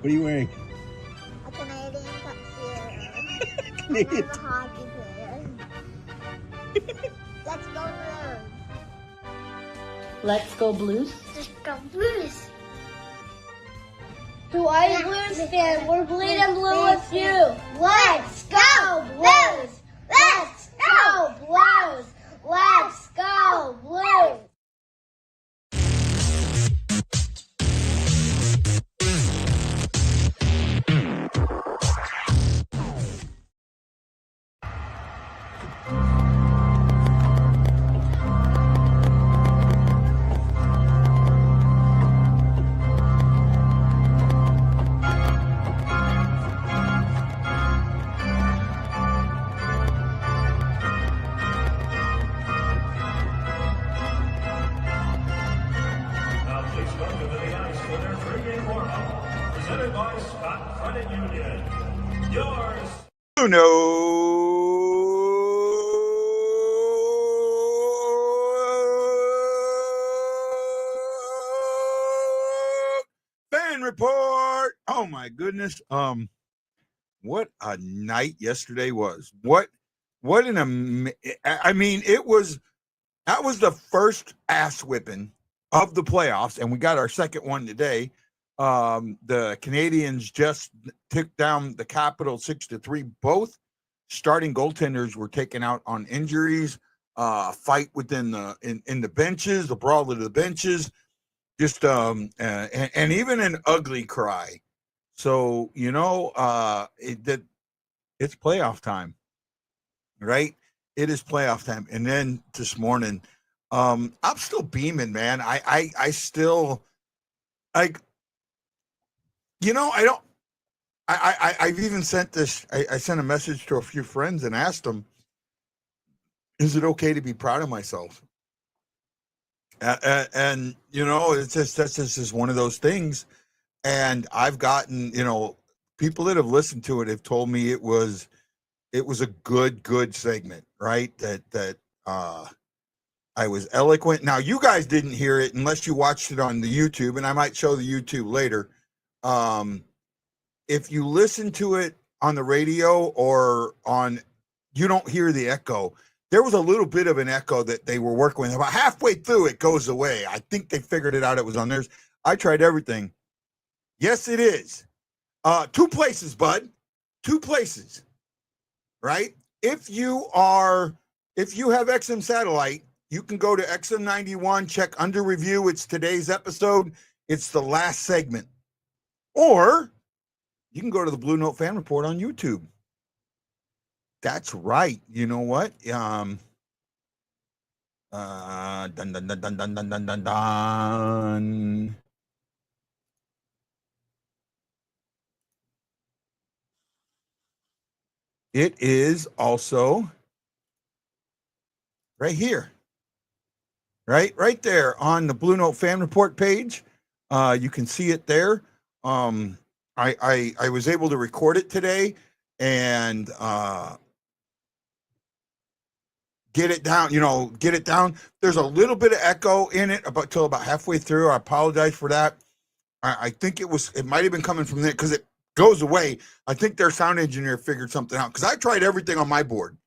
What are you wearing? A Canadian tuxedo. Canadian. I'm a hockey player. Let's go Blues. Let's go Blues. Let's go Blues. To all you Blues fans, we're bleeding blue with you. Let's go Blues. Let's go Blues. Let's go Blues. Presented by Scott Credit Union. Yours. Fan report. Oh my goodness. What a night yesterday was. I mean, that was the first ass whipping of the playoffs, and we got our second one today. The Canadians just took down the Capitals 6-3. Both starting goaltenders were taken out on injuries. Fight within in the benches, the brawl of the benches, just and even an ugly cry. So it's playoff time, right? It is playoff time. And then this morning, I'm still beaming, man. I still like. I've even sent this. I sent a message to a few friends and asked them, "Is it okay to be proud of myself?" And it's just is one of those things. And I've gotten, people that have listened to it have told me it was a good segment, right? That I was eloquent. Now you guys didn't hear it unless you watched it on the YouTube, and I might show the YouTube later. If you listen to it on the radio or you don't hear the echo. There was a little bit of an echo that they were working with. About halfway through, it goes away. I think they figured it out. It was on theirs. I tried everything. Yes, it is. 2 places, bud. 2 places. Right? If you have XM satellite, you can go to XM91, check under review. It's today's episode. It's the last segment. Or you can go to the BueNote Fan Report on YouTube. That's right. You know what? Dun, dun, dun, dun, dun, dun, dun, dun, dun. It is also right here. Right there on the BueNote Fan Report page. You can see it there. I was able to record it today and get it down. There's a little bit of echo in it till about halfway through. I apologize for that. I think it might have been coming from there because it goes away. I think their sound engineer figured something out because I tried everything on my board.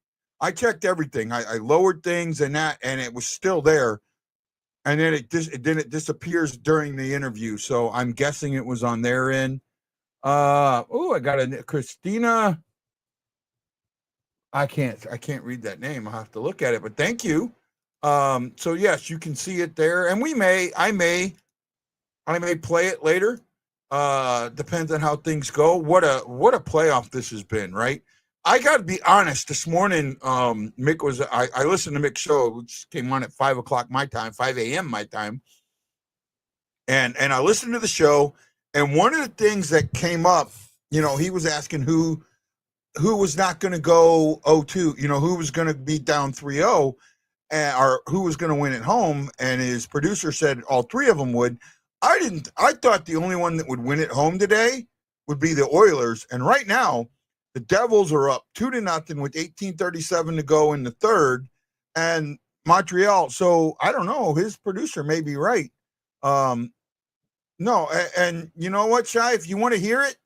I checked everything. I lowered things and it was still there. And then it disappears during the interview. So I'm guessing it was on their end. I got a Christina. I can't read that name. I'll have to look at it, but thank you. So yes, you can see it there. And I may play it later. Depends on how things go. What a playoff this has been, right? I got to be honest. This morning, Mick I listened to Mick's show, which came on at 5 o'clock my time, 5 a.m. my time. And I listened to the show, and one of the things that came up, he was asking who was not going to go 0-2, who was going to be down 3-0, or who was going to win at home. And his producer said all 3 of them would. I thought the only one that would win at home today would be the Oilers. And right now, the Devils are up 2-0 with 18:37 to go in the third, and Montreal. So I don't know. His producer may be right. No, and you know what, Shai? If you want to hear it,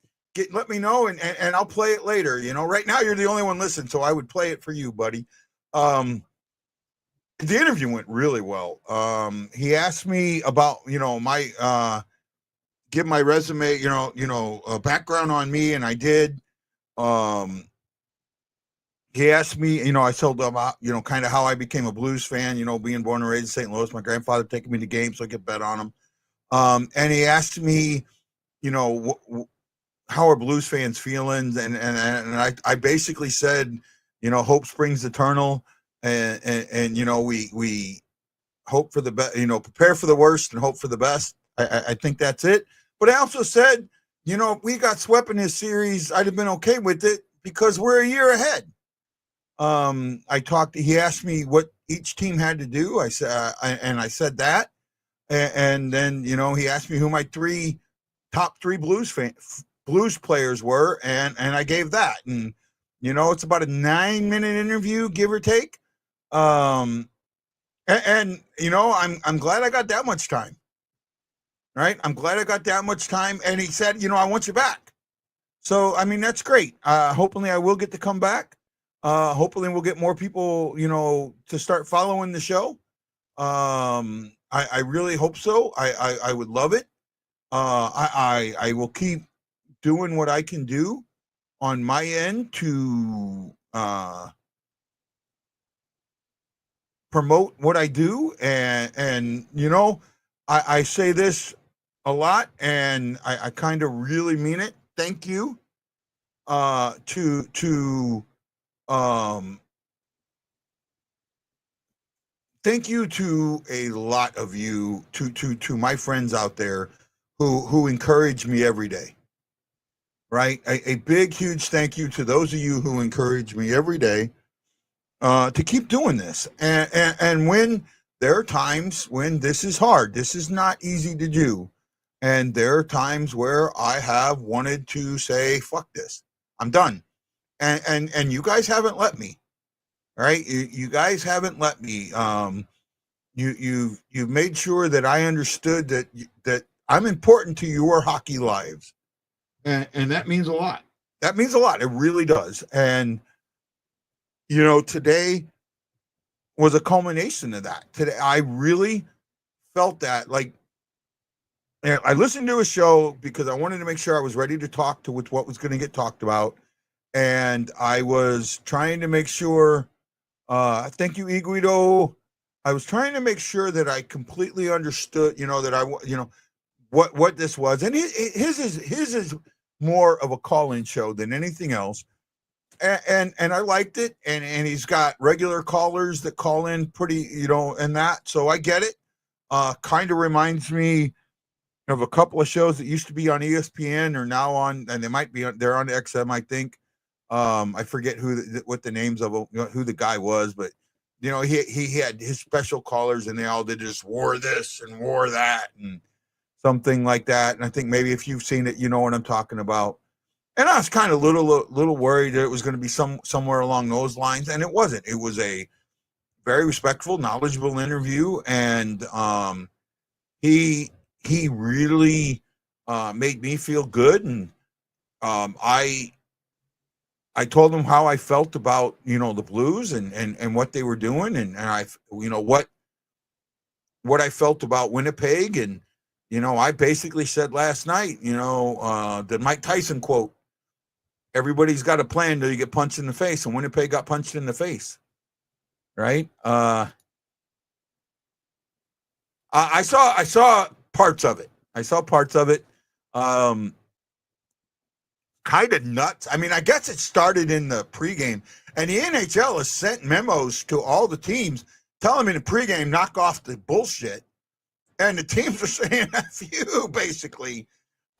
let me know, and I'll play it later. Right now you're the only one listening, so I would play it for you, buddy. The interview went really well. He asked me about my give my resume, background on me, and I did. He asked me, I told him about, kind of how I became a Blues fan, being born and raised in St. Louis, my grandfather taking me to games so I could bet on them. And he asked me, how are Blues fans feeling? And I basically said, hope springs eternal. And we hope for the best, prepare for the worst and hope for the best. I think that's it. But I also said, if we got swept in this series, I'd have been okay with it because we're a year ahead. He asked me what each team had to do. I said that. And then, he asked me who my top three Blues players were. And I gave that. And, it's about a 9-minute interview, give or take. I'm glad I got that much time. Right. I'm glad I got that much time. And he said, I want you back. So, that's great. Hopefully I will get to come back. Hopefully we'll get more people, to start following the show. I really hope so. I would love it. I will keep doing what I can do on my end to promote what I do. And I say this a lot, and I kind of really mean it. Thank you thank you to a lot of you, to my friends out there who encourage me every day. Right? A big, huge thank you to those of you who encourage me every day to keep doing this. And when there are times when this is hard, this is not easy to do. And there are times where I have wanted to say, fuck this, I'm done. And you guys haven't let me. Right? You guys haven't let me. You've made sure that I understood that I'm important to your hockey lives, and that means a lot. That means a lot. It really does. And today was a culmination of that. Today, I really felt that. Like, I listened to a show because I wanted to make sure I was ready to talk to with what was going to get talked about, and I was trying to make sure. Thank you, Iguido. I was trying to make sure that I completely understood, that what this was, and his is more of a call-in show than anything else, and I liked it, and he's got regular callers that call in pretty, and that, so I get it. Kind of reminds me of a couple of shows that used to be on ESPN or now on, and they're on XM, I think. I forget what the names of who the guy was, but he had his special callers, and they all did just wore this and wore that and something like that. And I think maybe if you've seen it, you know what I'm talking about. And I was kind of little worried that it was going to be somewhere along those lines, and it wasn't. It was a very respectful, knowledgeable interview, and he really made me feel good, and I told him how I felt about, the Blues and what they were doing, and I, what I felt about Winnipeg. And, I basically said last night, the Mike Tyson quote, everybody's got a plan until you get punched in the face, and Winnipeg got punched in the face. Right. I saw parts of it. Kind of nuts. I guess it started in the pregame, and the NHL has sent memos to all the teams telling them in the pregame, knock off the bullshit. And the teams are saying, F you, basically.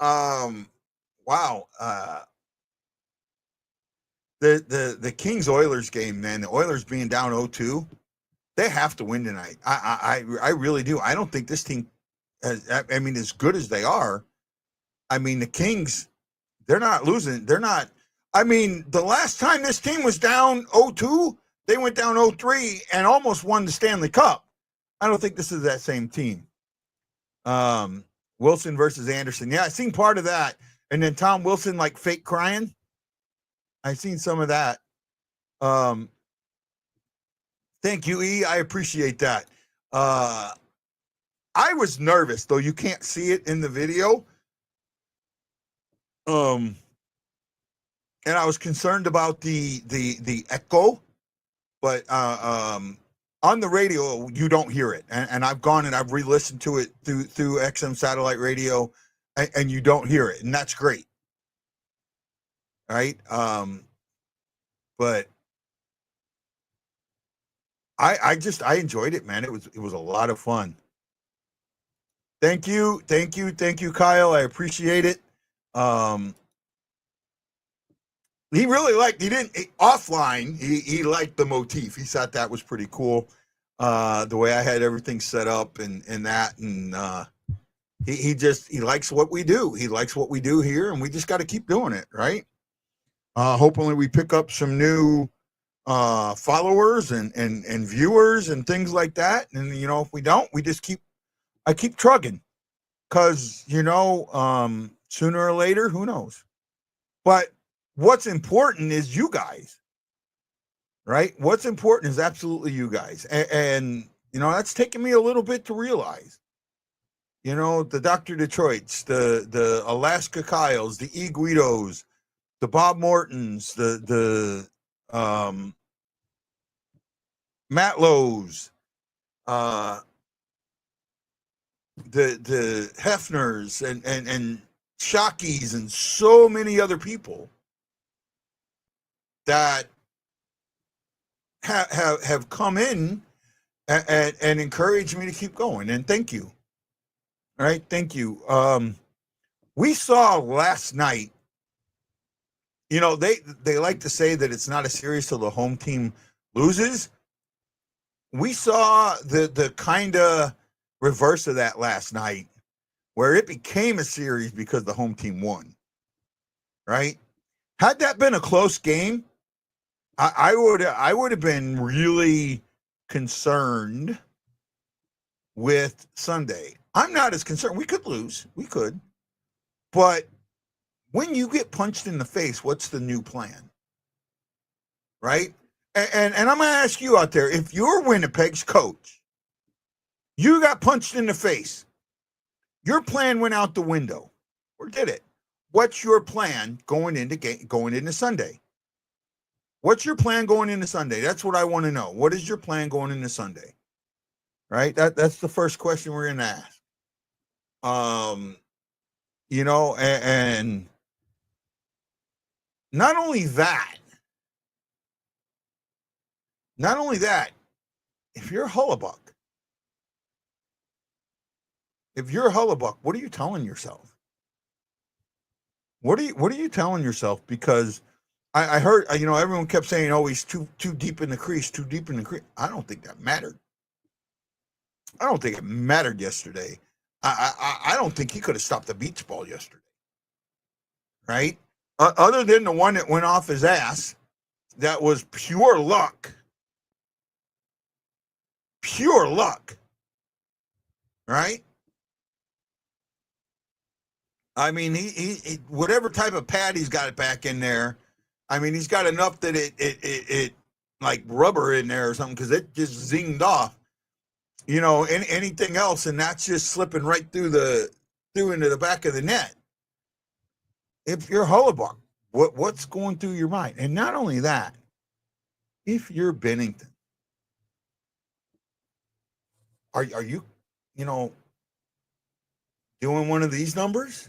Wow. The Kings Oilers game, man, the Oilers being down 0-2, they have to win tonight. I really do. I don't think this team as good as they are. The Kings, they're not losing. They're not. The last time this team was down 0-2, they went down 0-3 and almost won the Stanley Cup. I don't think this is that same team. Wilson versus Anderson. Yeah, I seen part of that. And then Tom Wilson like fake crying. I seen some of that. Thank you, E. I appreciate that. I was nervous, though you can't see it in the video. And I was concerned about the echo, but on the radio you don't hear it. And I've gone and I've re-listened to it through XM satellite radio, and you don't hear it, and that's great. Right? But I enjoyed it, man. It was a lot of fun. Thank you, Kyle. I appreciate it. He really offline. He liked the motif. He thought that was pretty cool. The way I had everything set up and that, and he likes what we do. He likes what we do here, and we just got to keep doing it, right? Hopefully we pick up some new followers and viewers and things like that. And if we don't, I keep trugging, because sooner or later, who knows? But what's important is you guys, right? What's important is absolutely you guys. And that's taken me a little bit to realize. The Dr. Detroits, the Alaska Kyles, the E. Guidos, the Bob Mortons, the Matt Lowe's, the Hefners and Shockies, and so many other people that have come in and encouraged me to keep going. And thank you. All right. Thank you. We saw last night, they like to say that it's not a series till the home team loses. We saw the kind of reverse of that last night, where it became a series because the home team won. Right? Had that been a close game, I would have been really concerned with Sunday. I'm not as concerned. We could lose. We could. But when you get punched in the face, what's the new plan? Right? And I'm going to ask you out there, if you're Winnipeg's coach, you got punched in the face, your plan went out the window, or did it? What's your plan going into Sunday? What's your plan going into Sunday? That's what I want to know. What is your plan going into Sunday? Right? That's the first question we're going to ask. And not only that, if you're Hullebuck, what are you telling yourself? What are you telling yourself? Because I heard, everyone kept saying, oh, he's too deep in the crease, too deep in the crease. I don't think that mattered. I don't think it mattered yesterday. I don't think he could have stopped the beach ball yesterday. Right? Other than the one that went off his ass, that was pure luck. Pure luck. Right? I mean, he whatever type of pad he's got it back in there. I mean, he's got enough that it like rubber in there or something, because it just zinged off. Anything else, and that's just slipping right through into the back of the net. If you're Hullebuck, what's going through your mind? And not only that, if you're Bennington, are you doing one of these numbers?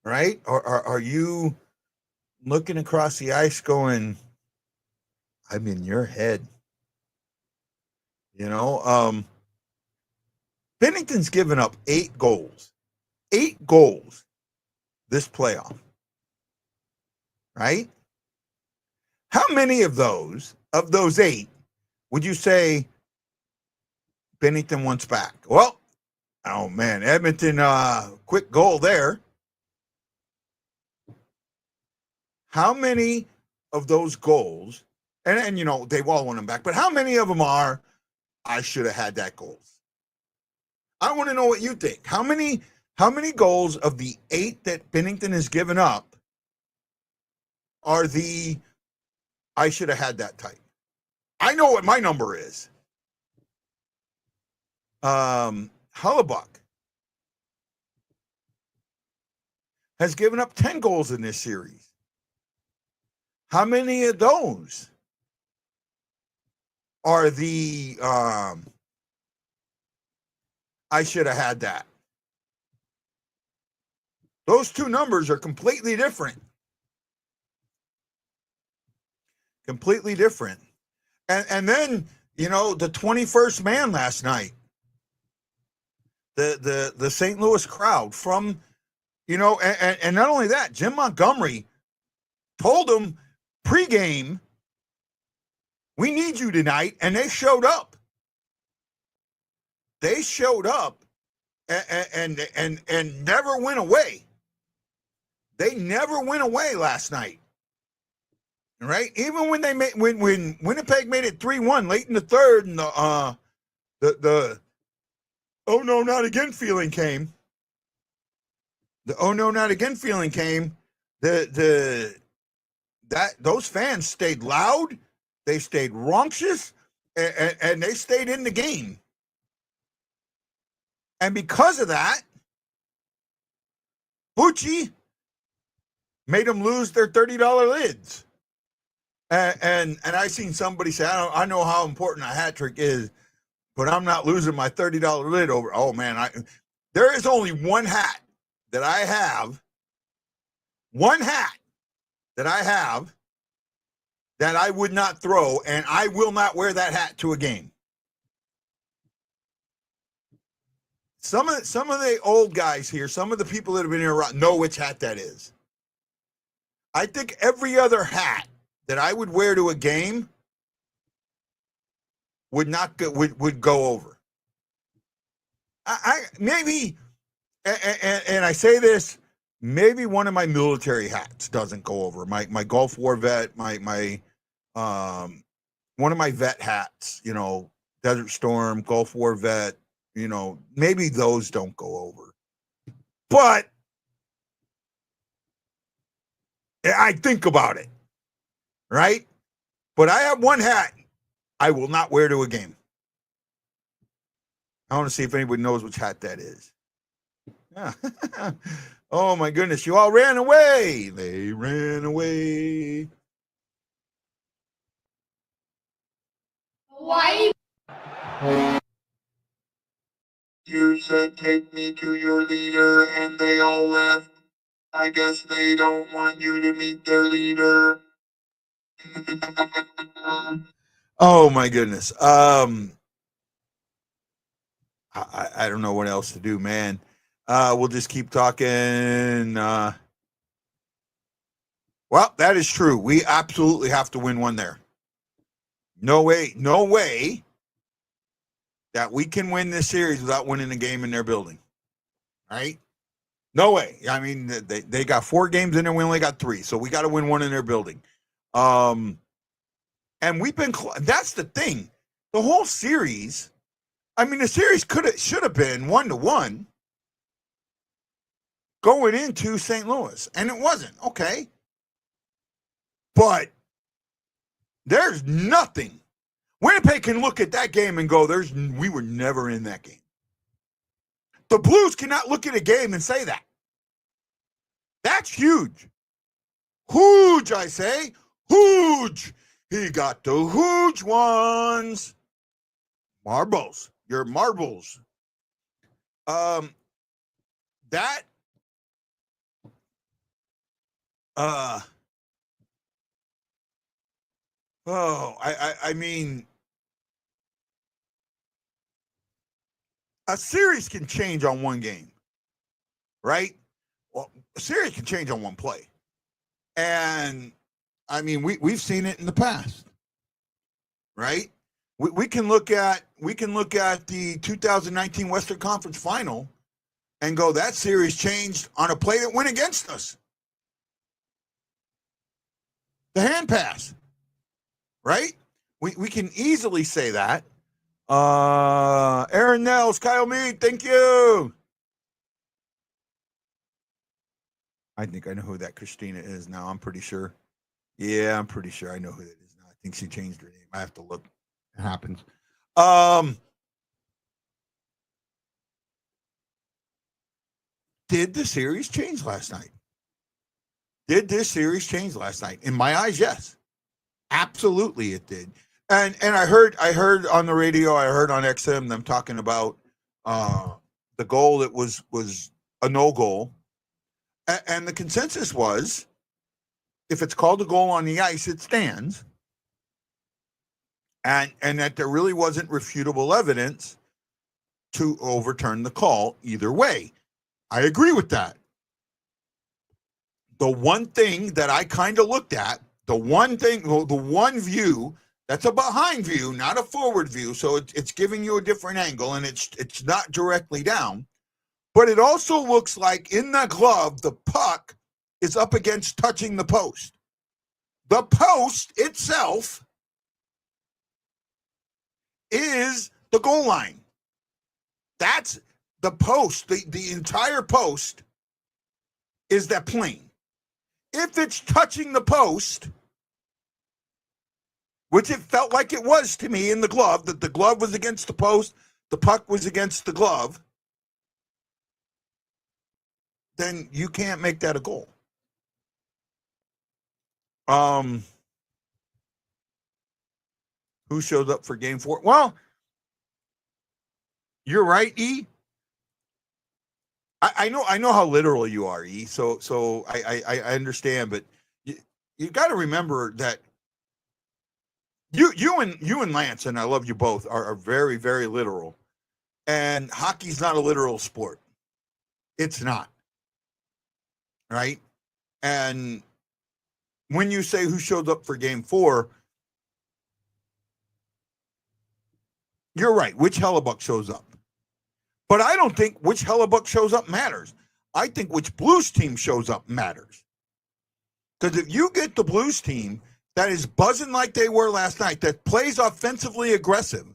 Right? Or are you looking across the ice going, I'm in your head? Bennington's given up 8 goals. 8 goals this playoff. Right? How many of those 8 would you say Bennington wants back? Well, oh man, Edmonton, quick goal there. How many of those goals, and they've all won them back, but how many of them are, I should have had that goals? I want to know what you think. How many goals of the 8 that Bennington has given up are the I should have had that type? I know what my number is. Hellebuck has given up 10 goals in this series. How many of those are the I should have had that? Those two numbers are completely different. Completely different. And then, the 21st man last night, the St. Louis crowd from, and not only that, Jim Montgomery told them pregame, we need you tonight, and they showed up. They showed up and never went away. They never went away last night. Right? Even when when Winnipeg made it 3-1 late in the third, and the oh no, not again feeling came. The oh no, not again feeling came. Those fans stayed loud, they stayed rauncous, and they stayed in the game. And because of that, Bucci made them lose their $30 lids. And I seen somebody say, I know how important a hat trick is, but I'm not losing my $30 lid over. Oh man, there is only one hat that I have. One hat that I have that I would not throw, and I will not wear that hat to a game. Some of the old guys here, some of the people that have been here know which hat that is. I think every other hat that I would wear to a game would go over. I maybe, and I say this, maybe one of my military hats doesn't go over. My Gulf War vet, my one of my vet hats, Desert Storm, Gulf War vet, maybe those don't go over. But I think about it. Right? But I have one hat I will not wear to a game. I want to see if anybody knows which hat that is. Yeah. Oh my goodness, you all ran away. They ran away. Why? You said take me to your leader and they all left. I guess they don't want you to meet their leader. Oh my goodness. I don't know what else to do, man. We'll just keep talking. Well, that is true. We absolutely have to win one there. No way that we can win this series without winning a game in their building. Right? No way. I mean, they got 4 games in there. We only got 3. So we got to win one in their building. And we've been, that's the thing. The whole series, I mean, the series should have been 1-1 going into St. Louis. And it wasn't. Okay. But there's nothing. Winnipeg can look at that game and go, we were never in that game. The Blues cannot look at a game and say that. That's huge. Huge, I say. Huge. He got the huge ones. Marbles. Your marbles. I mean, a series can change on one game, right? Well, a series can change on one play. And I mean, we've seen it in the past, right? We can look at the 2019 Western Conference Final and go, that series changed on a play that went against us. The hand pass, right? We can easily say that. Aaron Nels, Kyle Mead, thank you. I think I know who that Christina is now. I'm pretty sure. Yeah, I'm pretty sure I know who that is now. I think she changed her name. I have to look. It happens. Did the series change last night? Did this series change last night? In my eyes, yes. Absolutely it did. And I heard on the radio, I heard on XM them talking about the goal that was a no goal. And the consensus was, if it's called a goal on the ice, it stands. And that there really wasn't refutable evidence to overturn the call either way. I agree with that. The one thing that I kind of looked at, the one view, that's a behind view, not a forward view, so it's giving you a different angle, and it's not directly down. But it also looks like in the glove, the puck is up against touching the post. The post itself is the goal line. That's the post. The entire post is that plane. If it's touching the post, which it felt like it was to me in the glove, that the glove was against the post, the puck was against the glove, then you can't make that a goal. Who showed up for game 4? Well, you're right, E. I know how literal you are, E. So I understand, but you got to remember that you and Lance, and I love you both, are very, very literal. And hockey's not a literal sport. It's not. Right? And when you say who showed up for game 4, you're right. Which Hellebuck shows up? But I don't think which Hellebuck shows up matters. I think which Blues team shows up matters. Because if you get the Blues team that is buzzing like they were last night, that plays offensively aggressive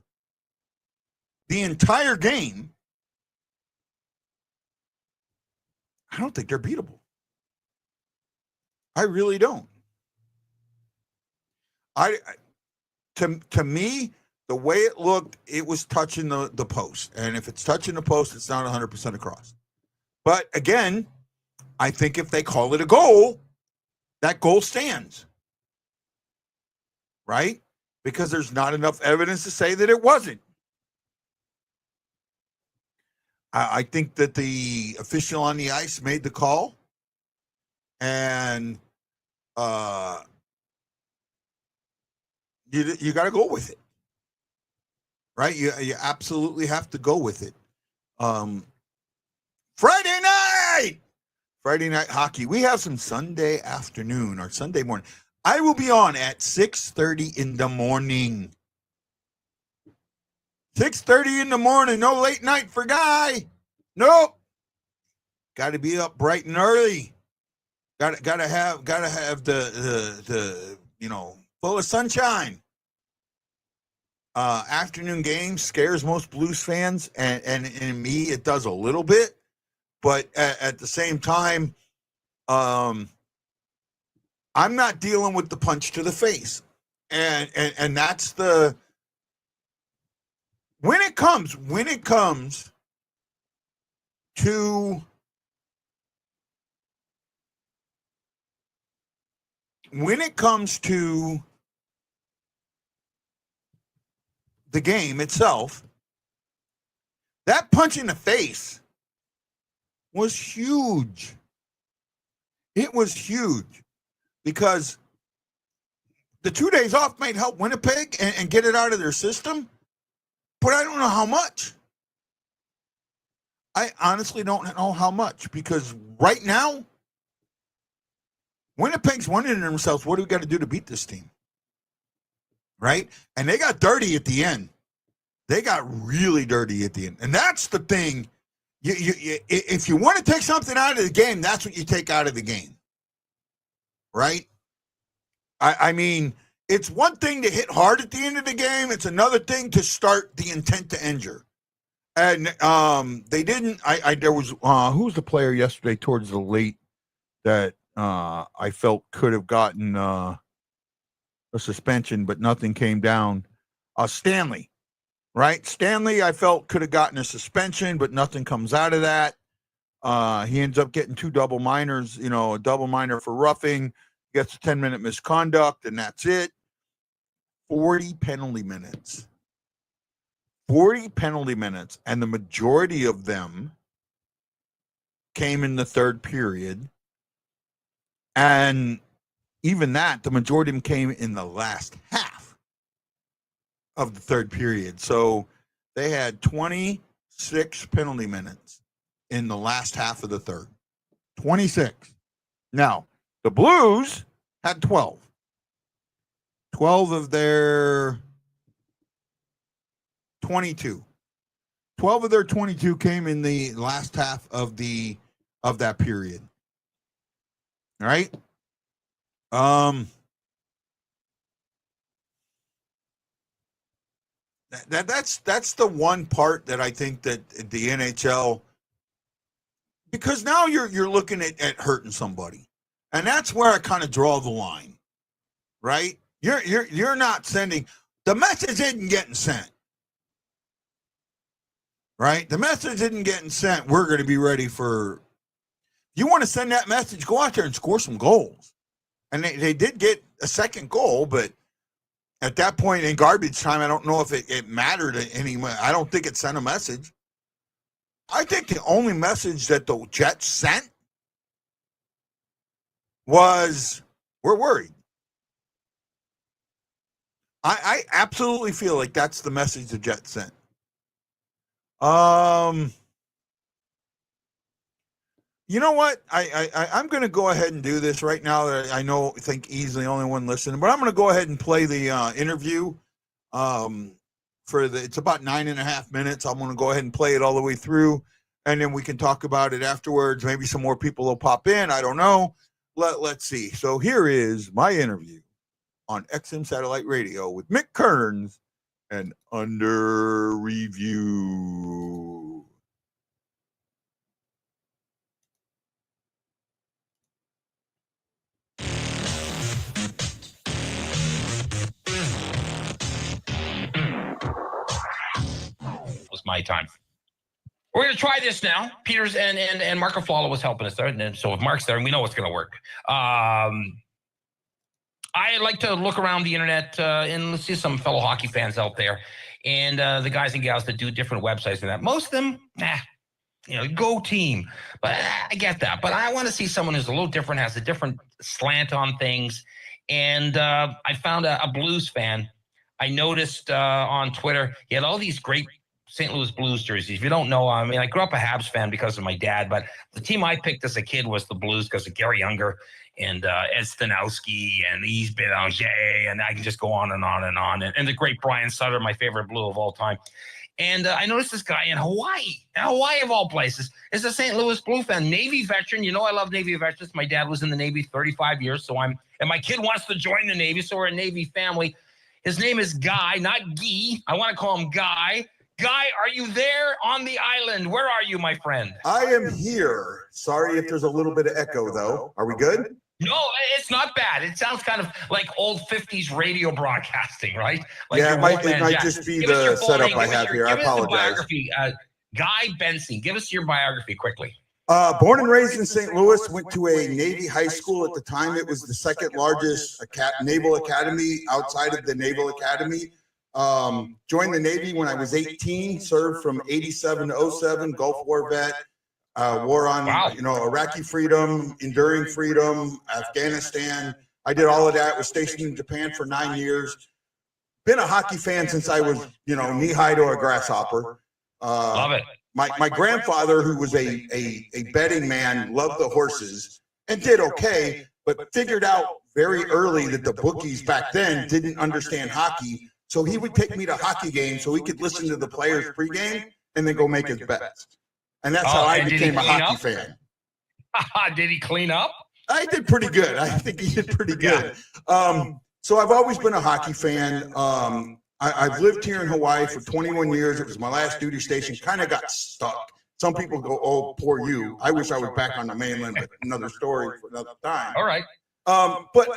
the entire game, I don't think they're beatable. I really don't. To me, the way it looked, it was touching the post. And if it's touching the post, it's not 100% across. But again, I think if they call it a goal, that goal stands. Right? Because there's not enough evidence to say that it wasn't. I think that the official on the ice made the call. And you got to go with it. Right? You absolutely have to go with it. Friday night hockey. We have some Sunday afternoon or Sunday morning. I will be on at 6:30 in the morning. 6:30 in the morning. No late night for Guy. Nope. Got to be up bright and early. Got to have the full of sunshine. Afternoon game scares most Blues fans, and in me it does a little bit, but at the same time, I'm not dealing with the punch to the face, and that's the when it comes to the game itself, that punch in the face was huge. It was huge because the 2 days off might help Winnipeg and get it out of their system, but I don't know how much. I honestly don't know how much because right now, Winnipeg's wondering to themselves, what do we got to do to beat this team? Right? And they got dirty at the end. They got really dirty at the end. And that's the thing. If you want to take something out of the game, that's what you take out of the game. Right? I mean, It's one thing to hit hard at the end of the game. It's another thing to start the intent to injure. And they didn't. There was who was the player yesterday towards the late that I felt could have gotten a suspension, but nothing came down. Stanley, right? Stanley, I felt could have gotten a suspension, but nothing comes out of that. He ends up getting 2 double minors, a double minor for roughing, gets a 10-minute misconduct, and that's it. 40 penalty minutes. 40 penalty minutes, and the majority of them came in the third period. And even that, the majority of them came in the last half of the third period. So they had 26 penalty minutes in the last half of the third. 26. Now, the Blues had 12. 12 of their 22. 12 of their 22 came in the last half of that period. All right? That's the one part that I think that the NHL, because now you're looking at hurting somebody. And that's where I kind of draw the line. Right? You're not sending, the message isn't getting sent. Right? The message isn't getting sent. We're going to be ready for, you want to send that message, go out there and score some goals. And they did get a second goal, but at that point in garbage time, I don't know if it mattered anyway. I don't think it sent a message. I think the only message that the Jets sent was, we're worried. I absolutely feel like that's the message the Jets sent. You know what? I'm going to go ahead and do this right now. I think he's the only one listening, but I'm going to go ahead and play the interview. It's about 9.5 minutes. I'm going to go ahead and play it all the way through, and then we can talk about it afterwards. Maybe some more people will pop in. I don't know. Let's see. So here is my interview on XM Satellite Radio with Mick Kearns and Under Review. My time. We're going to try this now. Peters and Marco Flalo was helping us there. And so if Mark's there, we know it's going to work. I like to look around the internet and see some fellow hockey fans out there and the guys and gals that do different websites and that. Most of them, go team. But I get that. But I want to see someone who's a little different, has a different slant on things. And I found a Blues fan. I noticed on Twitter, he had all these great St. Louis Blues jerseys. If you don't know, I grew up a Habs fan because of my dad, but the team I picked as a kid was the Blues because of Gary Younger and Ed Stanowski and Yves Bélanger, and I can just go on and on and on. And the great Brian Sutter, my favorite Blue of all time. And I noticed this guy in Hawaii of all places, is a St. Louis Blue fan, Navy veteran. I love Navy veterans. My dad was in the Navy 35 years, and my kid wants to join the Navy, so we're a Navy family. His name is Guy, not Guy. I want to call him Guy. Guy, are you there on the island? Where are you, my friend? I am here. Sorry if there's a little bit of echo, though. Are we good? No, it's not bad. It sounds kind of like old 50s radio broadcasting, right? Like it might just be the setup I have here. I apologize. Guy Benson, give us your biography quickly. Born and raised in St. Louis, went to a Navy high school. At the time, it was the second largest naval academy outside of the Naval Academy. Joined the Navy when I was 18, served from 87 to 07, Gulf War vet, war on, Iraqi freedom, enduring freedom, Afghanistan. I did all of that, was stationed in Japan for 9 years. Been a hockey fan since I was, knee high to a grasshopper. Love it. My grandfather, who was a betting man, loved the horses and did okay, but figured out very early that the bookies back then didn't understand hockey. So he would take me to hockey games so he could listen to the players pregame and then go make his bets. And that's how I became a hockey fan. Did he clean up? I did pretty good. I think he did pretty good. So I've always been a hockey fan. I've lived here in Hawaii for 21 years. It was my last duty station. Kind of got stuck. Some people go, "Oh, poor you." I wish I was back on the mainland, but another story for another time. All right. But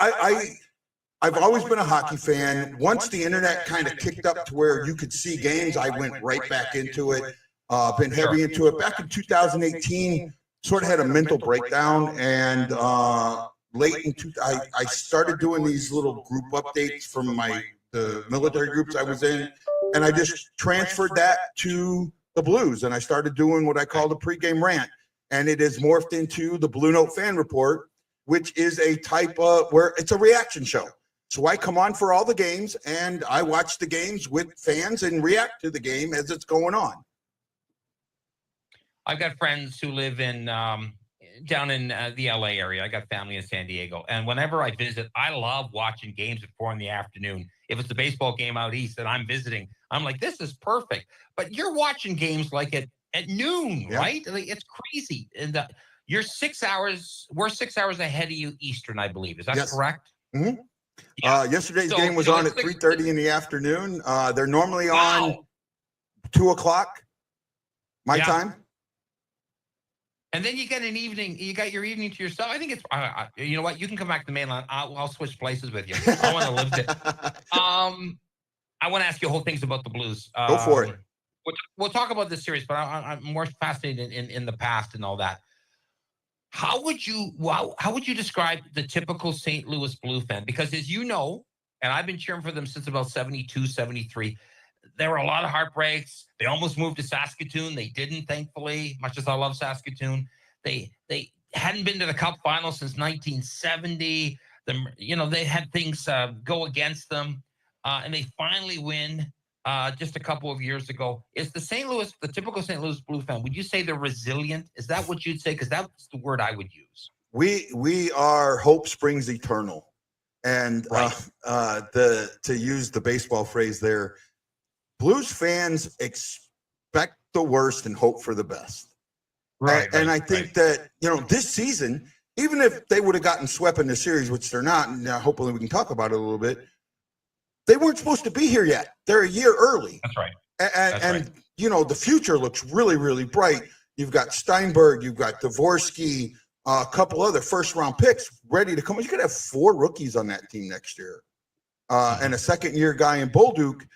I've always been a hockey fan. Once the internet kind of kicked up to where you could see games, I went right back into it. Been heavy into it. Back in 2018, sort of had a mental breakdown, and late in I started doing these little group updates from the military groups I was in, and I just transferred that to the Blues, and I started doing what I call the pregame rant, and it has morphed into the BueNote Fan Report, which is a type of where it's a reaction show. So I come on for all the games, and I watch the games with fans and react to the game as it's going on. I've got friends who live in down in the LA area. I got family in San Diego. And whenever I visit, I love watching games at 4 p.m. If it's a baseball game out east and I'm visiting, I'm like, this is perfect. But you're watching games like at noon, Yeah. right? Like, it's crazy. And you're 6 hours, we're 6 hours ahead of you Eastern, I believe. Is that Yes. correct? Mm-hmm. Yeah. Yesterday's So, game was you know, on at 3:30 in the afternoon. They're normally Wow. on 2 o'clock my Yeah. time. And then you get an evening. You got your evening to yourself. I think it's. You know what? You can come back to the mainland. I'll switch places with you. I want to live there. I want to ask you whole things about the Blues. Go for it. We'll talk about this series, but I'm more fascinated in the past and all that. How would you describe the typical St. Louis Blue fan? Because as you know, and I've been cheering for them since about 72, 73. There were a lot of heartbreaks. They almost moved to Saskatoon. They didn't, thankfully, much as I love Saskatoon. They hadn't been to the Cup final since 1970. They had things go against them, and they finally win just a couple of years ago. Is the typical St. Louis Blue fan, would you say they're resilient? Is that what you'd say? Because that's the word I would use. We are hope springs eternal, and Right. to use the baseball phrase there, Blues fans expect the worst and hope for the best. And I think that, this season, even if they would have gotten swept in the series, which they're not, and hopefully we can talk about it a little bit, they weren't supposed to be here yet. They're a year early. That's right. And the future looks really, really bright. You've got Steinberg, you've got Dvorsky, a couple other first-round picks ready to come. You could have 4 rookies on that team next year, and a second-year guy in Bolduc,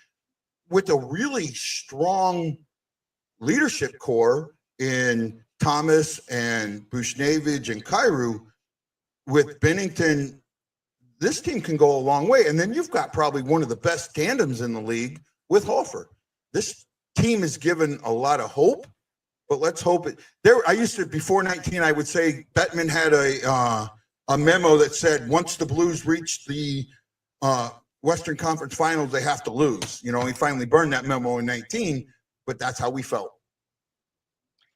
with a really strong leadership core in Thomas and Buchnevich and Kyrou. With Bennington, this team can go a long way. And then you've got probably one of the best tandems in the league with Hofer. This team is given a lot of hope, but let's hope it. I used to, before 19, I would say Bettman had a memo that said once the Blues reach the Western Conference Finals, they have to lose. He finally burned that memo in 19, but that's how we felt.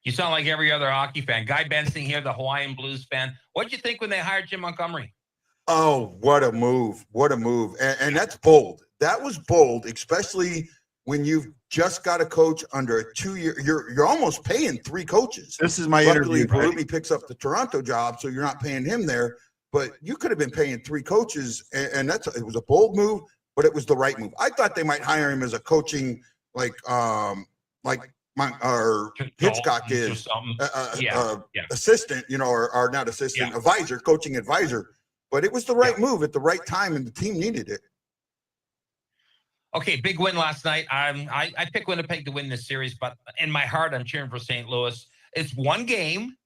You sound like every other hockey fan. Guy Benson here, the Hawaiian Blues fan. What did you think when they hired Jim Montgomery? Oh, what a move. What a move. And that's bold. That was bold, especially when you've just got a coach under a 2-year. You're almost paying 3 coaches. This is my Luckily, interview. Berube picks up the Toronto job, so you're not paying him there. But you could have been paying 3 coaches, and it was a bold move, but it was the right move. I thought they might hire him as a coaching, like Hitchcock is, assistant, or not assistant, advisor, coaching advisor. But it was the right move at the right time, and the team needed it. Okay, big win last night. I picked Winnipeg to win this series, but in my heart, I'm cheering for St. Louis. It's one game.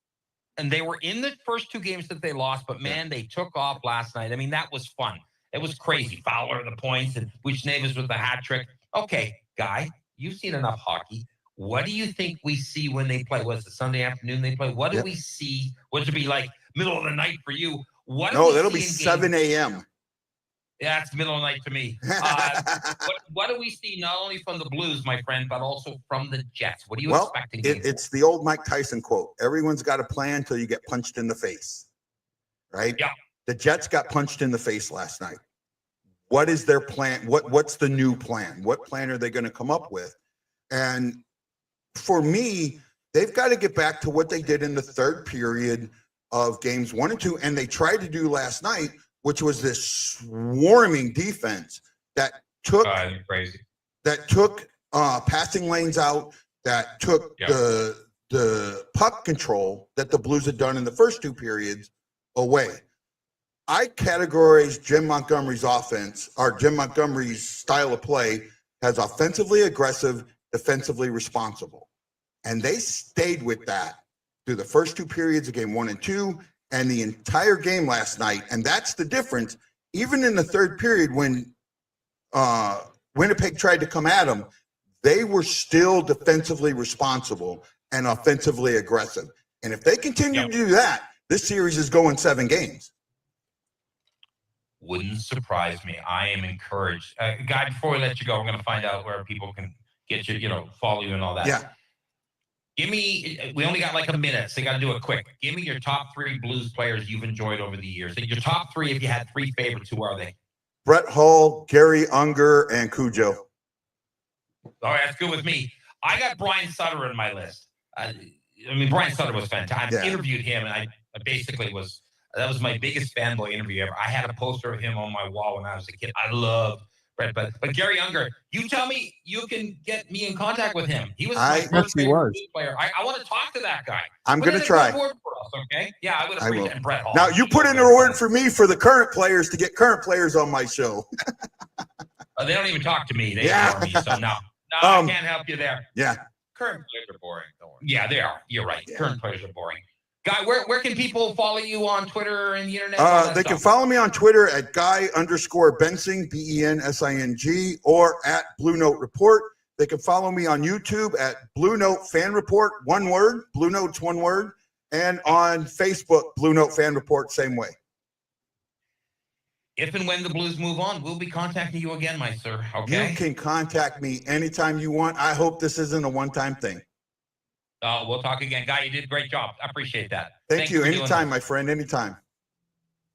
And they were in the first 2 games that they lost, but man, they took off last night. I mean, that was fun. It was crazy. Fowler the points and Buchnevich with the hat trick. Okay, Guy, you've seen enough hockey. What do you think we see when they play? Was it Sunday afternoon they play? What do we see? What would be like middle of the night for you? That'll be 7 a.m. Yeah, it's middle of the night to me. What do we see not only from the Blues, my friend, but also from the Jets? What are you expecting? It's the old Mike Tyson quote. Everyone's got a plan until you get punched in the face, right? Yeah. The Jets got punched in the face last night. What is their plan? What's the new plan? What plan are they going to come up with? And for me, they've got to get back to what they did in the third period of games 1 and 2, and they tried to do last night, which was this swarming defense that took crazy. Passing lanes out, that took the puck control that the Blues had done in the first 2 periods away. I categorize Jim Montgomery's offense, or Jim Montgomery's style of play, as offensively aggressive, defensively responsible. And they stayed with that through the first 2 periods of game 1 and 2 and the entire game last night. And that's the difference. Even in the third period, when Winnipeg tried to come at them, they were still defensively responsible and offensively aggressive. And if they continue to do that, this series is going 7 games. Wouldn't surprise me. I am encouraged. Guy, before we let you go, we're going to find out where people can get you, follow you and all that. Yeah. Give me, we only got like a minute, so you got to do it quick. Give me your top 3 Blues players you've enjoyed over the years. Your top 3, if you had 3 favorites, who are they? Brett Hull, Gary Unger, and Cujo. All right, that's good with me. I got Brian Sutter in my list. Brian Sutter was fantastic. I interviewed him, and I basically that was my biggest fanboy interview ever. I had a poster of him on my wall when I was a kid. I loved Brett, but Gary Unger, you tell me you can get me in contact with him. He was my first favorite player. I want to talk to that guy. I'm going to try. Word for us, okay? Yeah, I would appreciate it. Brett Hall. Now, you put in a word for me for the current players to get current players on my show. They don't even talk to me. They ignore me, so no, I can't help you there. Yeah. Current players are boring. Yeah, they are. You're right. Yeah. Current players are boring. Guy, where can people follow you on Twitter and the internet? They can follow me on Twitter at Guy_Bensing, BENSING, or at BueNote Report. They can follow me on YouTube at BueNote Fan Report, one word. BueNote's one word. And on Facebook, BueNote Fan Report, same way. If and when the Blues move on, we'll be contacting you again, my sir. Okay. You can contact me anytime you want. I hope this isn't a one-time thing. We'll talk again. Guy, you did a great job. I appreciate that. Thank you. Anytime, my friend. Anytime.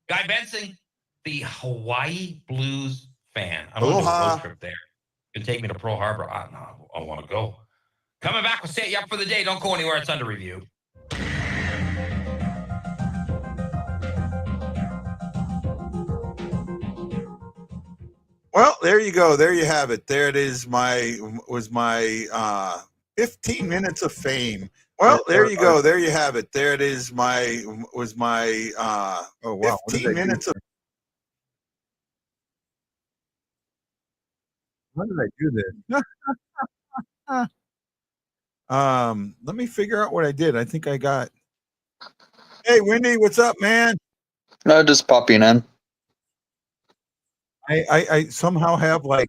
Guy Bensing, the Hawaii Blues fan. I'm Aloha. on a road trip there. You can take me to Pearl Harbor. I want to go. Coming back, we'll set you up for the day. Don't go anywhere. It's under review. Well, there you go. There you have it. There it is. My 15 minutes of fame. Well, there you go. There you have it. There it is. Oh wow. 15 minutes of. When did I do this? Let me figure out what I did. I think I got. Hey, Wendy, what's up, man? No, just popping in. I somehow have like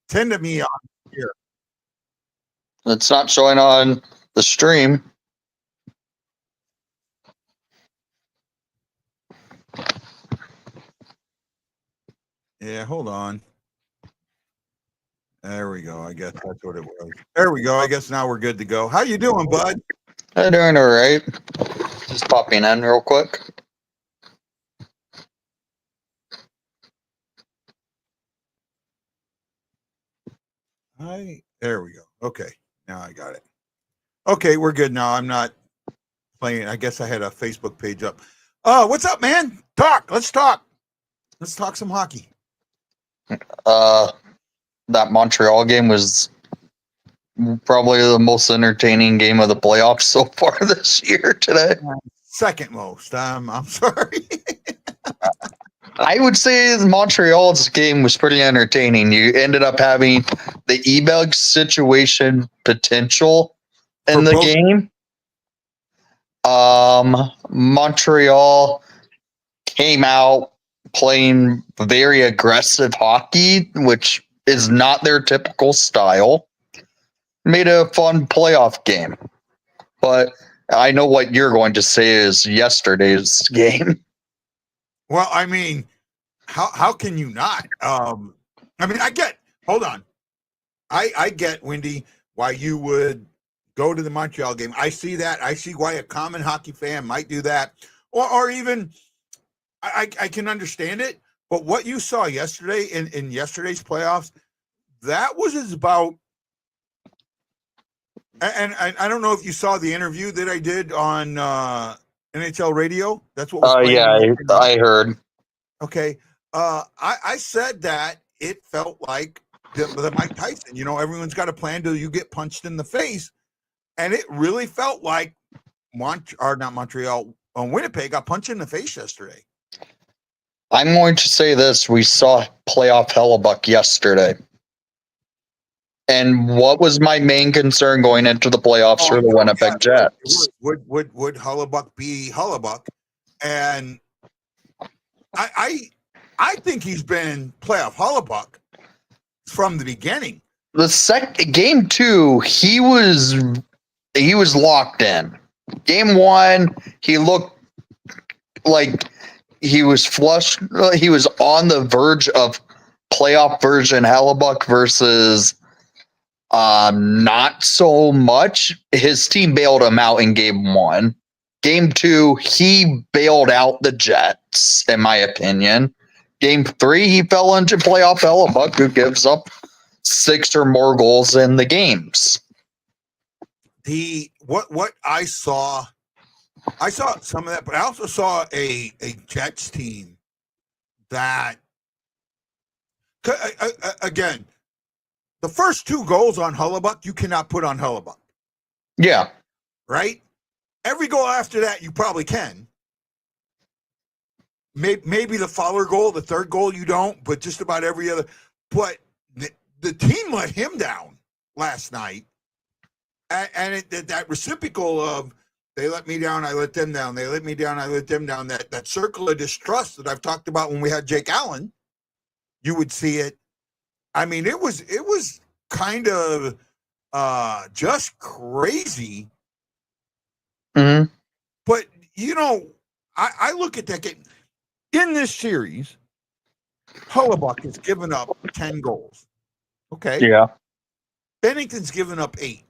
10 of me on here. It's not showing on the stream. Yeah, hold on. There we go. I guess that's what it was. There we go. I guess now we're good to go. How you doing, bud? I'm doing all right. Just popping in real quick. There we go. Okay. Now I got it. Okay, we're good now. I'm not playing. I guess I had a Facebook page up. What's up, man? Let's talk. Let's talk some hockey. That Montreal game was probably the most entertaining game of the playoffs so far this year today. Second most. I'm sorry. I would say Montreal's game was pretty entertaining. You ended up having the E-bug situation potential in the game. Montreal came out playing very aggressive hockey, which is not their typical style. Made a fun playoff game. But I know what you're going to say is yesterday's game. Well, I mean, how can you not? I get. Hold on. I get, Wendy, why you would go to the Montreal game. I see that. I see why a common hockey fan might do that, or even I can understand it. But what you saw yesterday in yesterday's playoffs, that was about. And I don't know if you saw the interview that I did on NHL radio. That's what. Yeah, I heard. Okay. I said that it felt like the Mike Tyson, everyone's got a plan till you get punched in the face. And it really felt like not Montreal, Winnipeg got punched in the face yesterday. I'm going to say this. We saw playoff Hellebuck yesterday. And what was my main concern going into the playoffs for the Winnipeg Jets? Would Hellebuck be Hellebuck? And I think he's been playoff Hellebuck from the beginning. The game 2, he was locked in. Game 1, he looked like he was flushed. He was on the verge of playoff version Hellebuck versus not so much. His team bailed him out in game 1. Game 2, he bailed out the Jets, in my opinion. Game 3, he fell into playoff Hellebuck, who gives up 6 or more goals in the games. What I saw some of that, but I also saw a Jets team that again, the first 2 goals on Hellebuck you cannot put on Hellebuck. Yeah. Right? Every goal after that you probably can. Maybe the Fowler goal, the third goal you don't, but just about every other. But the team let him down last night. And that reciprocal of they let me down, I let them down. They let me down, I let them down. That circle of distrust that I've talked about when we had Jake Allen, you would see it. I mean, it was kind of just crazy. Mm-hmm. But I look at that game in this series. Hellebuck has given up 10 goals. Okay. Yeah. Bennington's given up 8.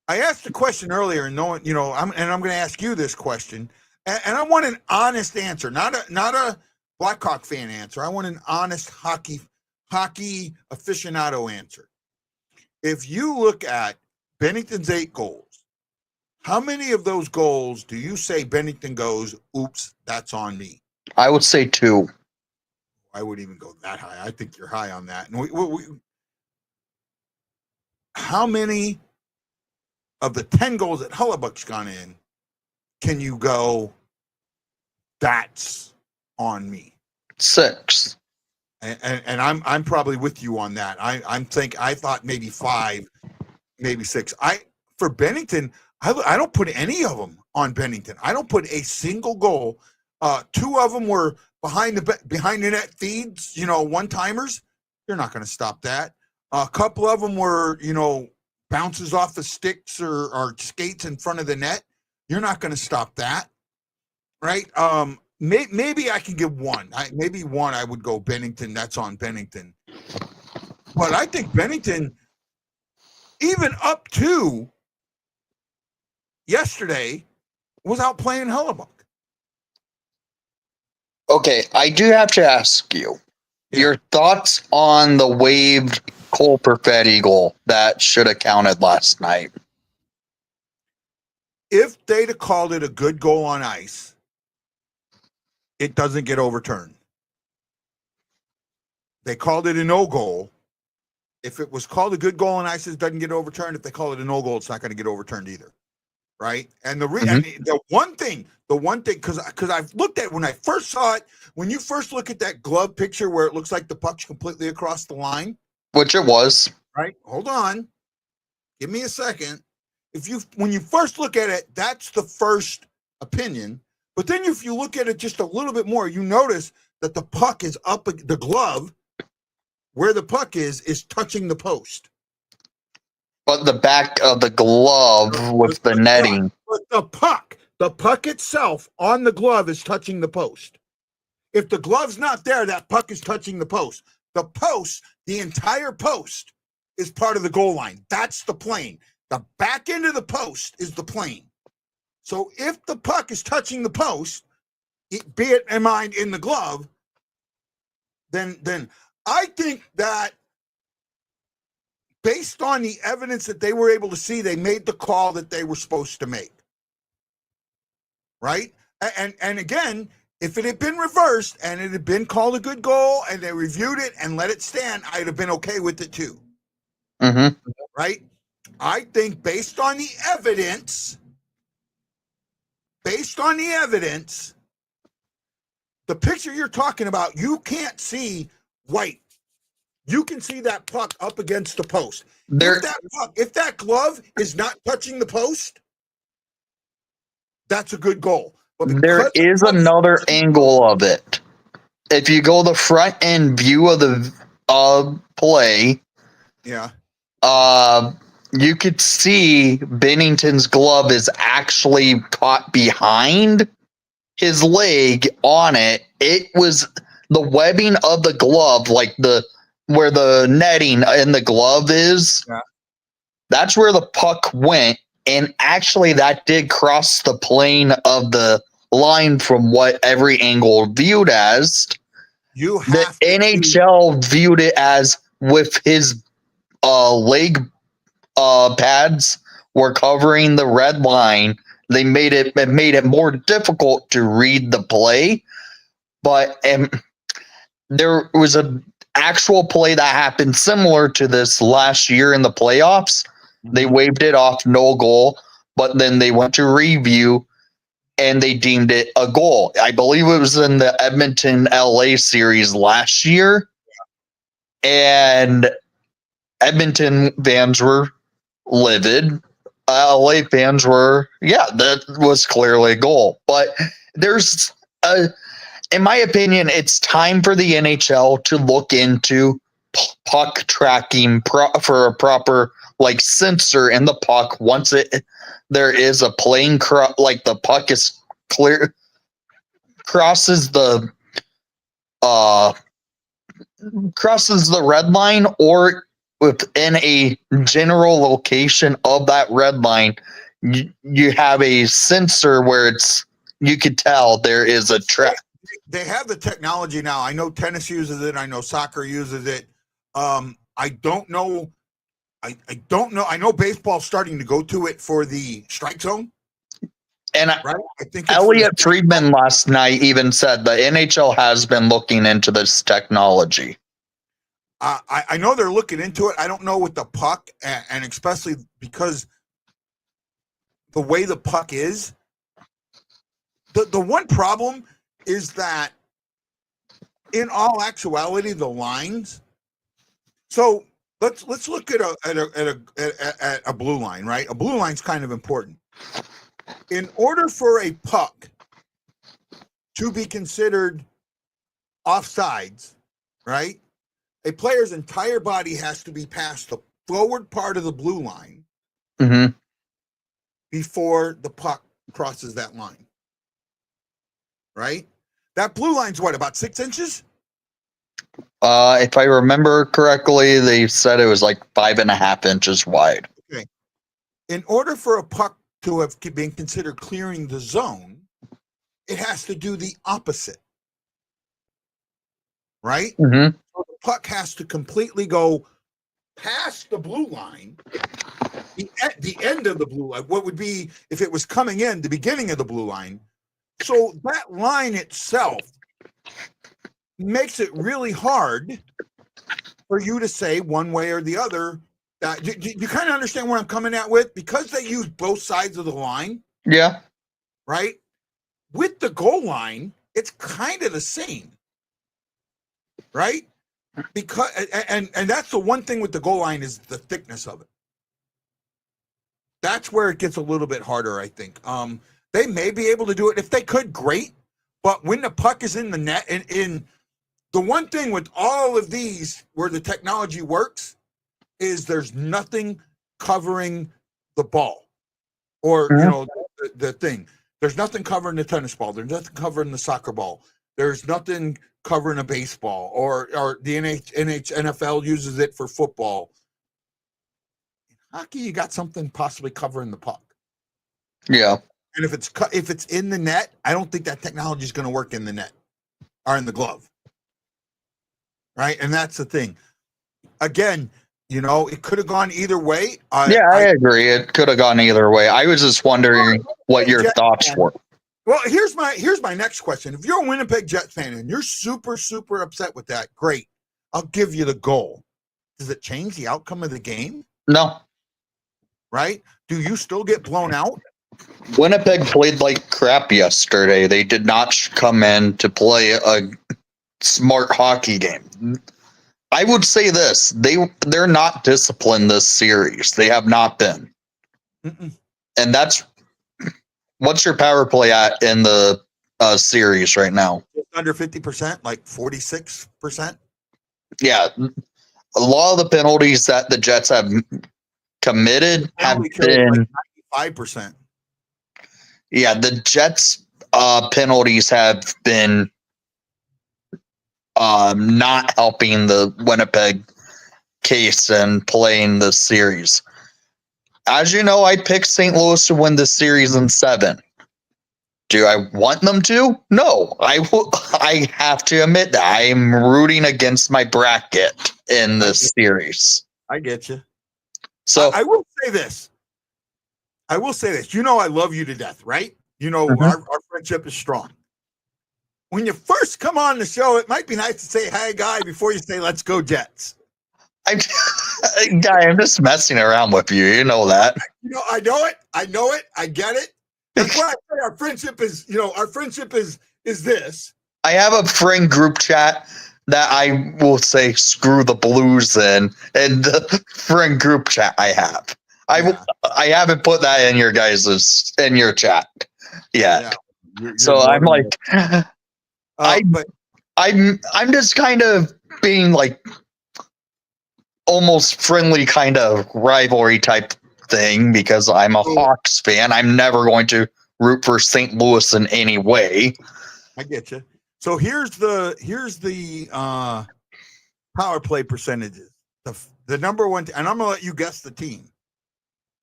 I asked a question earlier, and I'm going to ask you this question, and I want an honest answer, not a Blackhawk fan answer. I want an honest hockey aficionado answer. If you look at Bennington's 8 goals, how many of those goals do you say Bennington goes, oops, that's on me? I would say 2. I wouldn't even go that high. I think you're high on that. And how many of the 10 goals that Hellebuck's gone in can you go, that's on me? 6. And I'm probably with you on that. I thought maybe 5, maybe 6. For Bennington, I don't put any of them on Bennington. I don't put a single goal. 2 of them were behind the net feeds, one-timers. You're not going to stop that. A couple of them were, bounces off the sticks or skates in front of the net. You're not going to stop that, right? Maybe I can give 1. Maybe 1 I would go Bennington. That's on Bennington. But I think Bennington, even up to yesterday, was out playing Hellebuck. Okay, I do have to ask you your thoughts on the waived Cole Perfetti goal that should have counted last night. If they'd have called it a good goal on ice, it doesn't get overturned. They called it a no goal. If it was called a good goal on ice, it doesn't get overturned. If they call it a no goal, it's not going to get overturned either. Right? And the one thing, because I've looked at it when I first saw it, when you first look at that glove picture where it looks like the puck's completely across the line. Which it was. Right? Hold on. Give me a second. When you first look at it, that's the first opinion. But then if you look at it just a little bit more, you notice that the puck is up, the glove, where the puck is touching the post. But the back of the glove with the netting. But the puck itself on the glove is touching the post. If the glove's not there, that puck is touching the post. The post, the entire post, is part of the goal line. That's the plane. The back end of the post is the plane. So if the puck is touching the post, be it in mind in the glove, then I think that based on the evidence that they were able to see, they made the call that they were supposed to make. Right? And again, If it had been reversed and it had been called a good goal and they reviewed it and let it stand, I'd have been okay with it too. Mm-hmm. Right? I think based on the evidence, the picture you're talking about, you can't see white. You can see that puck up against the post. If that glove is not touching the post, that's a good goal. But there is another angle of it. If you go the front end view of the play, yeah, you could see Bennington's glove is actually caught behind his leg on it. It was the webbing of the glove, like where the netting in the glove is. Yeah. That's where the puck went, and actually that did cross the plane of the line from what every angle viewed as. The NHL viewed it as with his leg pads were covering the red line. They made it more difficult to read the play, but there was an actual play that happened similar to this last year in the playoffs. They waved it off, no goal, but then they went to review and they deemed it a goal. I believe it was in the Edmonton LA series last year, and Edmonton fans were livid. LA fans were, that was clearly a goal. But in my opinion, it's time for the NHL to look into puck tracking for a proper sensor in the puck. Once there is a plane like the puck is clear, crosses the red line, or within a general location of that red line, you have a sensor where you could tell there is a track. They have the technology now. I know tennis uses it. I know soccer uses it. I don't know. I don't know. I know baseball's starting to go to it for the strike zone. And right? I think Elliot Friedman last night even said the NHL has been looking into this technology. I know they're looking into it. I don't know with the puck, and especially because the way the puck is. The one problem is that in all actuality, the lines. So let's look at a blue line, right? A blue line's kind of important. In order for a puck to be considered offsides, right? A player's entire body has to be past the forward part of the blue line before the puck crosses that line. Right? That blue line's what, about 6 inches? If I remember correctly, they said it was 5.5 inches wide. Okay. In order for a puck to have been considered clearing the zone, it has to do the opposite. Right? Mm-hmm. So the puck has to completely go past the blue line, the end of the blue line. What would be, if it was coming in, the beginning of the blue line. So that line itself makes it really hard for you to say one way or the other. Do you kind of understand where I'm coming at with? Because they use both sides of the line. Yeah. Right? With the goal line, it's kind of the same. Right? Because and that's the one thing with the goal line is the thickness of it. That's where it gets a little bit harder, I think. They may be able to do it. If they could, great. But when the puck is in the net, and in the one thing with all of these where the technology works is there's nothing covering the ball, or the thing. There's nothing covering the tennis ball. There's nothing covering the soccer ball. There's nothing covering a baseball, or the NFL uses it for football. In hockey, you got something possibly covering the puck. Yeah. And if it's in the net, I don't think that technology is going to work in the net or in the glove. Right? And that's the thing. Again, it could have gone either way. I agree. It could have gone either way. I was just wondering what your thoughts were. Well, here's my next question. If you're a Winnipeg Jets fan and you're super, super upset with that, great. I'll give you the goal. Does it change the outcome of the game? No. Right? Do you still get blown out? Winnipeg played like crap yesterday. They did not come in to play a smart hockey game. I would say this: they're not disciplined this series. They have not been, and that's what's your power play at in the series right now? Just under 50%, like 46%. Yeah, a lot of the penalties that the Jets have committed have been like 95%. Yeah, the Jets' penalties have been not helping the Winnipeg case in playing the series. As you know, I picked St. Louis to win the series in 7. Do I want them to? No, I have to admit that I am rooting against my bracket in this series. I get you. So I will say this. You know I love you to death, right? You know our friendship is strong. When you first come on the show, it might be nice to say hi, guy, before you say let's go Jets. I'm just messing around with you. You know that. You know, I know it. I get it. That's why I say our friendship is this. I have a friend group chat that I will say screw the Blues in, and the friend group chat I have. I haven't put that in your in your chat yet. You're so I'm like, I'm just kind of being like almost friendly kind of rivalry type thing because I'm a Hawks fan. I'm never going to root for St. Louis in any way. I get you. So here's the power play percentages. The number one, and I'm gonna let you guess the team.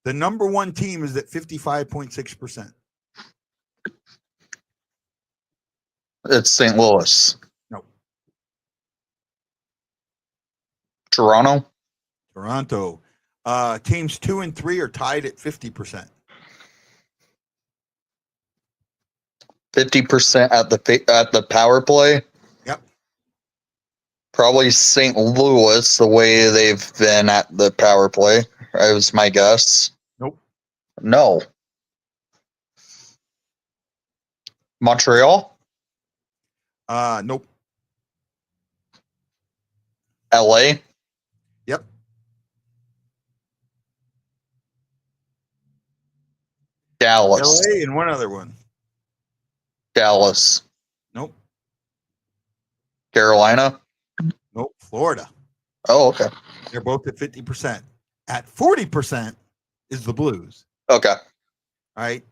The number one team is at 55.6%. It's St. Louis. No. Toronto. Teams 2 and 3 are tied at 50%. 50% at the power play. Yep. Probably St. Louis, the way they've been at the power play. That was my guess. Nope. No. Montreal? Nope. LA? Yep. Dallas. LA and one other one. Dallas. Nope. Carolina? Nope. Florida. Oh, okay. They're both at 50%. At 40% is the Blues. Okay. All right.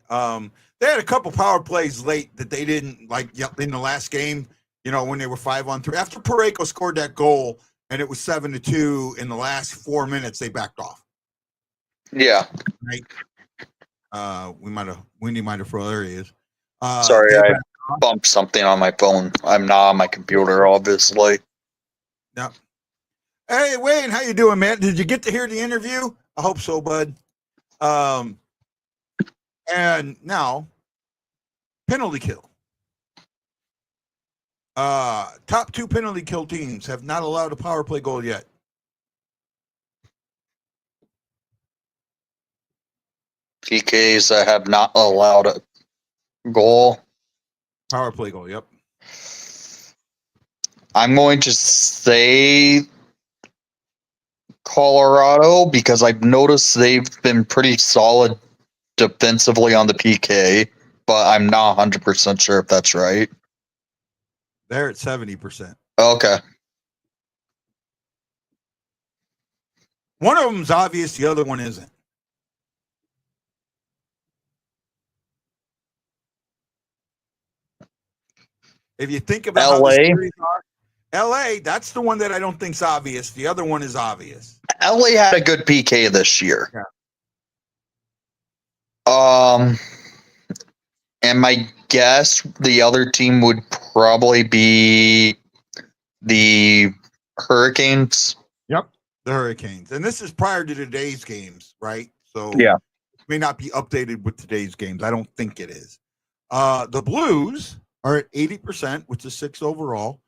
They had a couple power plays late that they didn't like in the last game, you know, when they were 5-on-3. After Parayko scored that goal and it was 7-2 in the last 4 minutes, they backed off. Yeah. Right. Wendy might have frozen. There he is. Sorry, I bumped something on my phone. I'm not on my computer, obviously. Yep. Hey, Wayne, how you doing, man? Did you get to hear the interview? I hope so, bud. And now, penalty kill. Top 2 penalty kill teams have not allowed a power play goal yet. PKs that have not allowed a goal. Power play goal, yep. I'm going to say Colorado because I've noticed they've been pretty solid defensively on the PK, but I'm not 100% sure if that's right. They're at 70%. Okay. One of them's obvious, the other one isn't. If you think about how the series are, LA, that's the one that I don't think's obvious. The other one is obvious. LA had a good PK this year. Yeah. And my guess the other team would probably be the Hurricanes. Yep, the Hurricanes. And this is prior to today's games, right? So yeah, it may not be updated with today's games. I don't think it is. The Blues are at 80%, which is 6 overall.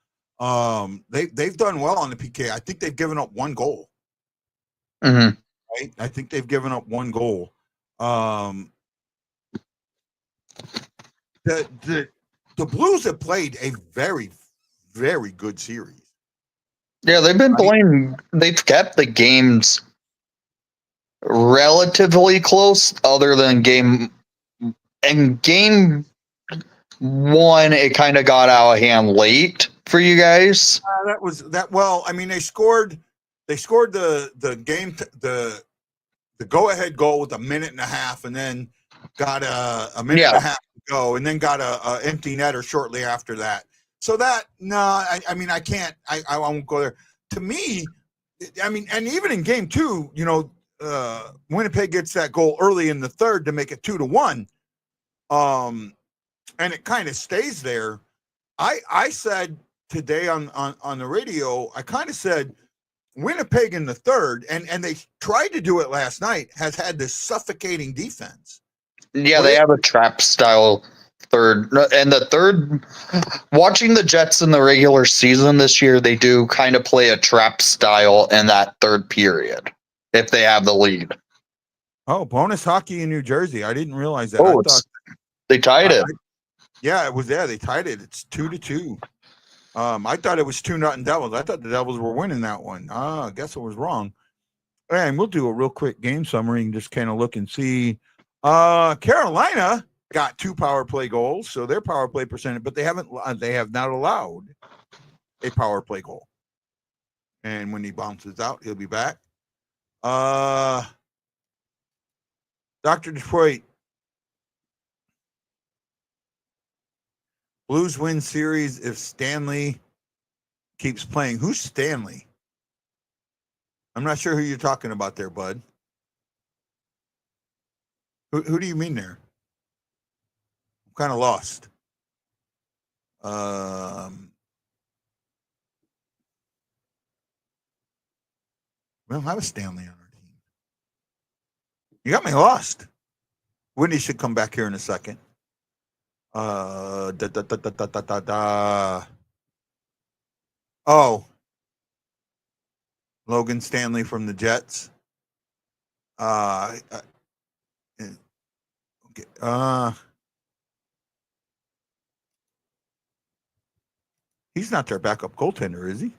They've done well on the PK. I think they've given up 1 goal. Mhm. Right? I think they've given up 1 goal. The Blues have played a very, very good series. Yeah, they've been Right. playing. They've kept the games relatively close, other than game 1. It kind of got out of hand late for you guys. That was that. Well, I mean, they scored the game the go ahead goal with a minute and a half, and then got a minute and a half to go, and then got a empty netter shortly after that. So that I mean, I can't. I won't go there. To me, I mean, and even in game 2, Winnipeg gets that goal early in the third to make it 2-1. And it kind of stays there. I said today on the radio, I kind of said Winnipeg in the third, and they tried to do it last night, has had this suffocating defense. Yeah, they have a trap style third. And the third, watching the Jets in the regular season this year, they do kind of play a trap style in that third period if they have the lead. Oh, bonus hockey in New Jersey. I didn't realize that. Oh, they tied it. Yeah, it was there. They tied it. It's 2-2. I thought it was 2-0 Devils. I thought the Devils were winning that one. I guess I was wrong. And we'll do a real quick game summary and just kind of look and see. Carolina got 2 power play goals, so their power play percentage, but they have not allowed a power play goal. And when he bounces out, he'll be back. Dr. Detroit. Blues win series if Stanley keeps playing. Who's Stanley? I'm not sure who you're talking about there, bud. Who do you mean there? I'm kind of lost. We don't have a Stanley on our team. You got me lost. Whitney should come back here in a second. Oh, Logan Stanley from the Jets. He's not their backup goaltender, is he?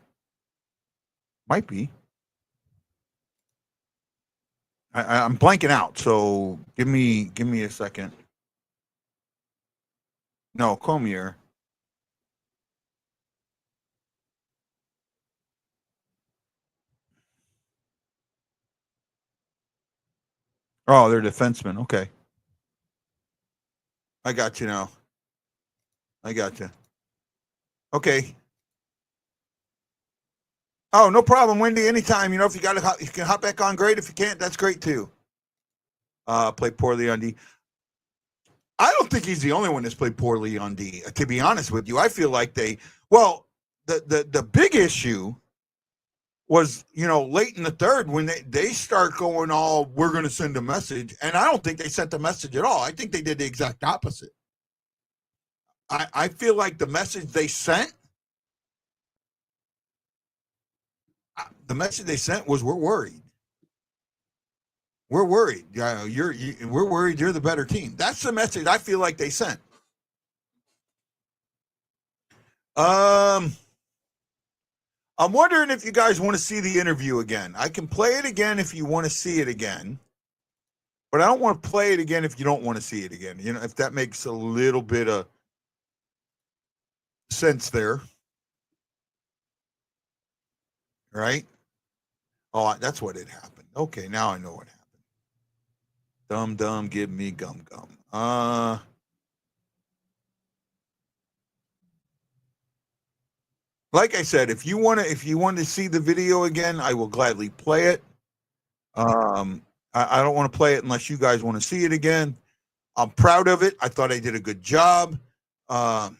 Might be. I'm blanking out, so give me a second. No, Comier. Oh, they're defensemen. Okay. I got you now. I got you. Okay. Oh, no problem, Wendy. Anytime. If you got you can hop back on. Great. If you can't, that's great too. Play poorly on D. I don't think he's the only one that's played poorly on D. To be honest with you, I feel like the big issue was, late in the third when they start going all, we're going to send a message. And I don't think they sent the message at all. I think they did the exact opposite. I feel like the message they sent, was, we're worried. We're worried. We're worried you're the better team. That's the message I feel like they sent. I'm wondering if you guys want to see the interview again. I can play it again if you want to see it again, but I don't want to play it again if you don't want to see it again. If that makes a little bit of sense there. Right? Oh, that's what it happened. Okay, now I know what happened. Dumb, give me gum. Like I said, if you want to see the video again, I will gladly play it. I don't want to play it unless you guys want to see it again. I'm proud of it. I thought I did a good job. The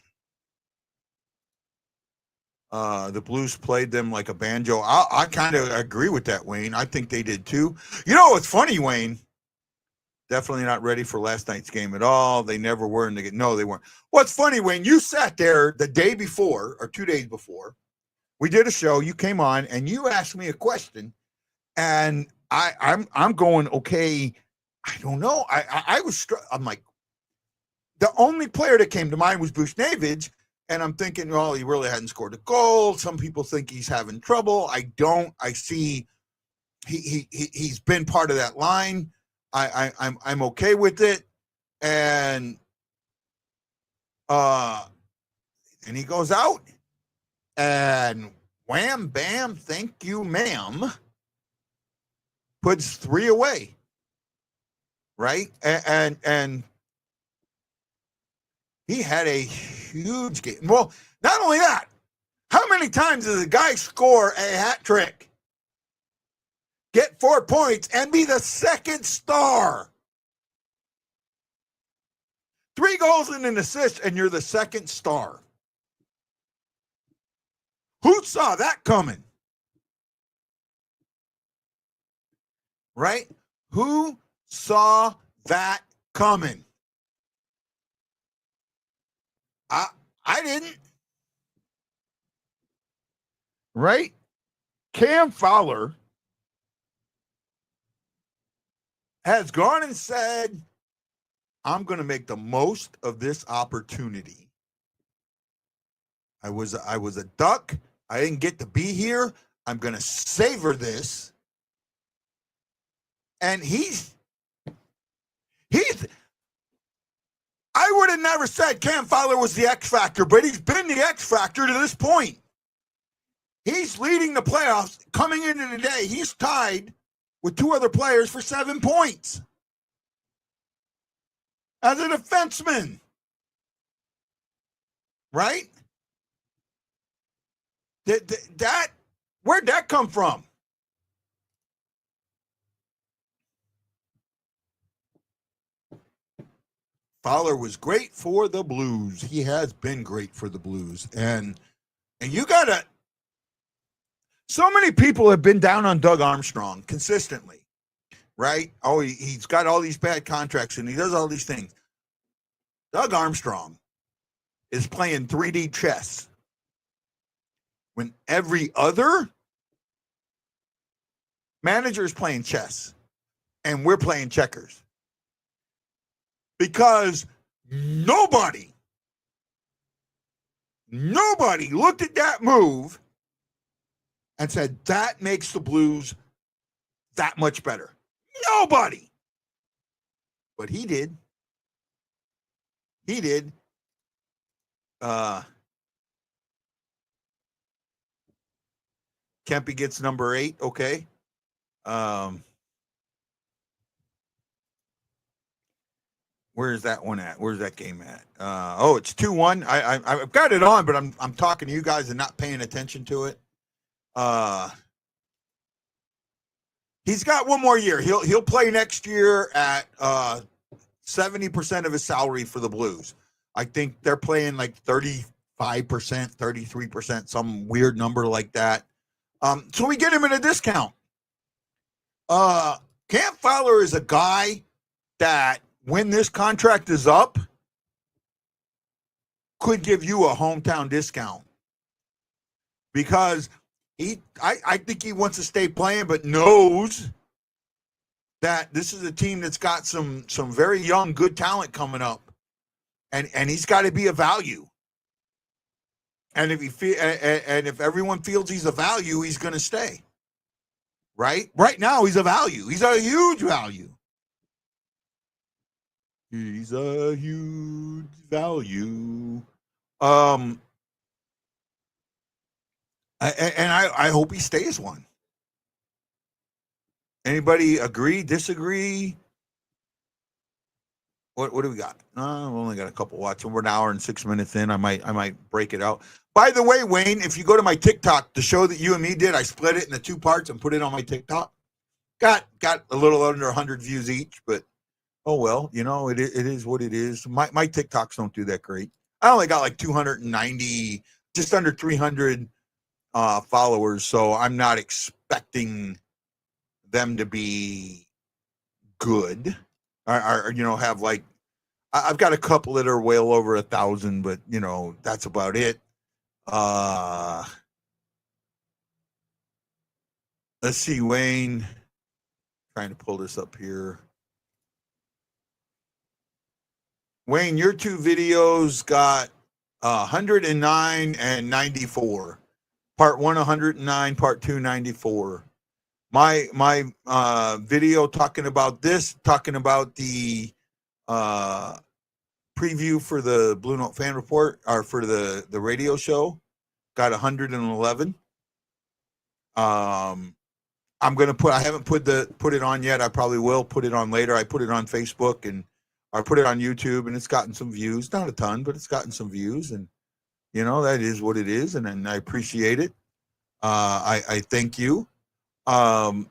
Blues played them like a banjo. I kind of agree with that, Wayne. I think they did too. It's funny, Wayne. Definitely not ready for last night's game at all. They never were in the game. No, they weren't. What's funny, Wayne, you sat there the day before or 2 days before. We did a show. You came on and you asked me a question, and I'm going, okay, I don't know. I'm like, the only player that came to mind was Bue'navage, and I'm thinking, well, he really hadn't scored a goal. Some people think he's having trouble. I don't. I see he's been part of that line. I'm okay with it, and he goes out, and wham bam, thank you, ma'am, puts 3 away, right? And he had a huge game. Well, not only that, how many times does a guy score a hat trick, get 4 points, and be the second star? 3 goals and an assist, and you're the second star. Who saw that coming? Right? Who saw that coming? I didn't. Right? Cam Fowler has gone and said, I'm going to make the most of this opportunity. I was a duck. I didn't get to be here. I'm going to savor this. And he's I would have never said Cam Fowler was the X factor, but he's been the X factor to this point. He's leading the playoffs. Coming into the day, he's tied with 2 other players for 7 points as a defenseman. Right? Where'd that come from? Fowler was great for the Blues. He has been great for the Blues. And you gotta, so many people have been down on Doug Armstrong consistently, right? Oh, he's got all these bad contracts and he does all these things. Doug Armstrong is playing 3D chess when every other manager is playing chess and we're playing checkers. Because nobody looked at that move and said, that makes the Blues that much better. Nobody. But he did. He did. Kempe gets number 8. Okay. Where's that one at? Where's that game at? It's 2-1. I've got it on, but I'm talking to you guys and not paying attention to it. He's got 1 more year. He'll play next year at 70% of his salary for the Blues. I think they're playing like 35%, 33%, some weird number like that. So we get him at a discount. Cam Fowler is a guy that, when this contract is up, could give you a hometown discount because I think he wants to stay playing, but knows that this is a team that's got some very young, good talent coming up, and he's got to be a value. And if everyone feels he's a value, he's going to stay. Right? Right now, he's a value. He's a huge value. He's a huge value. I hope he stays one. Anybody agree, disagree? What do we got? We've only got a couple watching. We're an hour and 6 minutes in. I might break it out. By the way, Wayne, if you go to my TikTok, the show that you and me did, I split it into 2 parts and put it on my TikTok. Got a little under 100 views each, but oh well, it is what it is. My TikToks don't do that great. I only got like 290, just under 300 followers, so I'm not expecting them to be good. are have like, I've got a couple that are well over 1,000, but that's about it. Let's see, Wayne. Trying to pull this up here. Wayne, your two videos got 109 and 94. Part 1, 109, part 2, 94. My video talking about the preview for the BueNote Fan Report, or for the radio show, got 111. I'm gonna I haven't put it on yet. I probably will put it on later. I put it on Facebook, and I put it on YouTube, and it's gotten some views. Not a ton, but it's gotten some views, and that is what it is, and I appreciate it. I thank you. Wayne,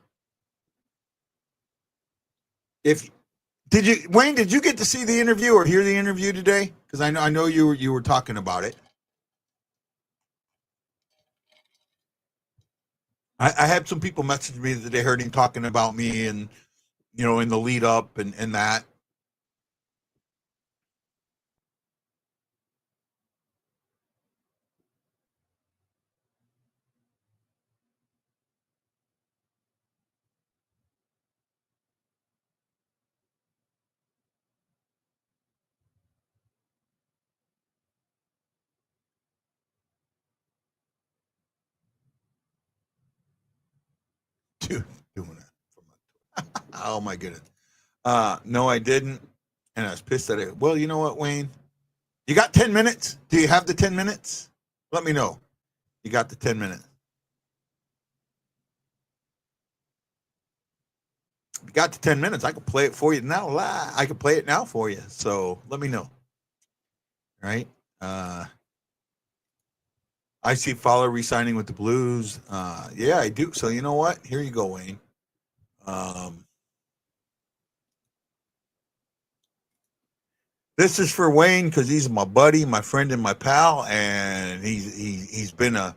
did you get to see the interview or hear the interview today? Because I know you were talking about it. I had some people message me that they heard him talking about me, and in the lead up and that. Dude, doing it. Oh my goodness. No, I didn't. And I was pissed at it. Well, you know what, Wayne? You got 10 minutes? Do you have the 10 minutes? Let me know. You got the 10 minutes. If you got the 10 minutes, I can play it for you now. I can play it now for you. So let me know. All right. I see Fowler re-signing with the Blues. Yeah, I do. So you know what? Here you go, Wayne. This is for Wayne because he's my buddy, my friend, and my pal, and he's been a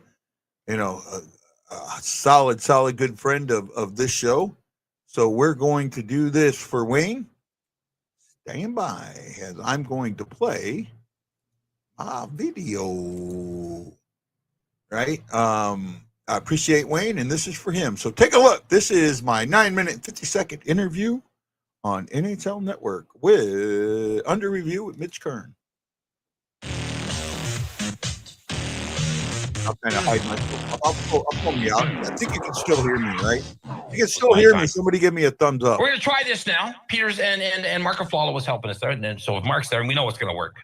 solid good friend of this show. So we're going to do this for Wayne. Stand by as I'm going to play a video. Right? I appreciate Wayne, and this is for him. So take a look. This is my 9-minute, 50-second interview on NHL Network with Under Review with Mitch Kern. I'll kind of hide myself. I'll pull me out. I think you can still hear me, right? You can still hear me. Somebody give me a thumbs up. We're going to try this now. Peters and Marco Flalo was helping us there. And so if Mark's there, and we know it's going to work.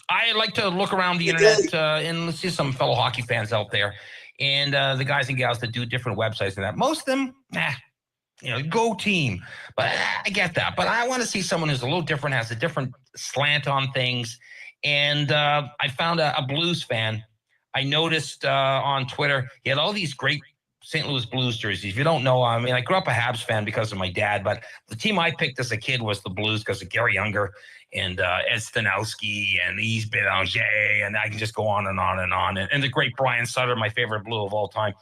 I like to look around the internet and see some fellow hockey fans out there. And the guys and gals that do different websites and that. Most of them, go team. But I get that. But I want to see someone who's a little different, has a different slant on things. And I found a Blues fan. I noticed on Twitter, he had all these great St. Louis Blues jerseys. If you don't know, I mean, I grew up a Habs fan because of my dad, but the team I picked as a kid was the Blues because of Gary Younger and Ed Stanowski and Yves Bélanger, and I can just go on and on and on. And the great Brian Sutter, my favorite Blue of all time.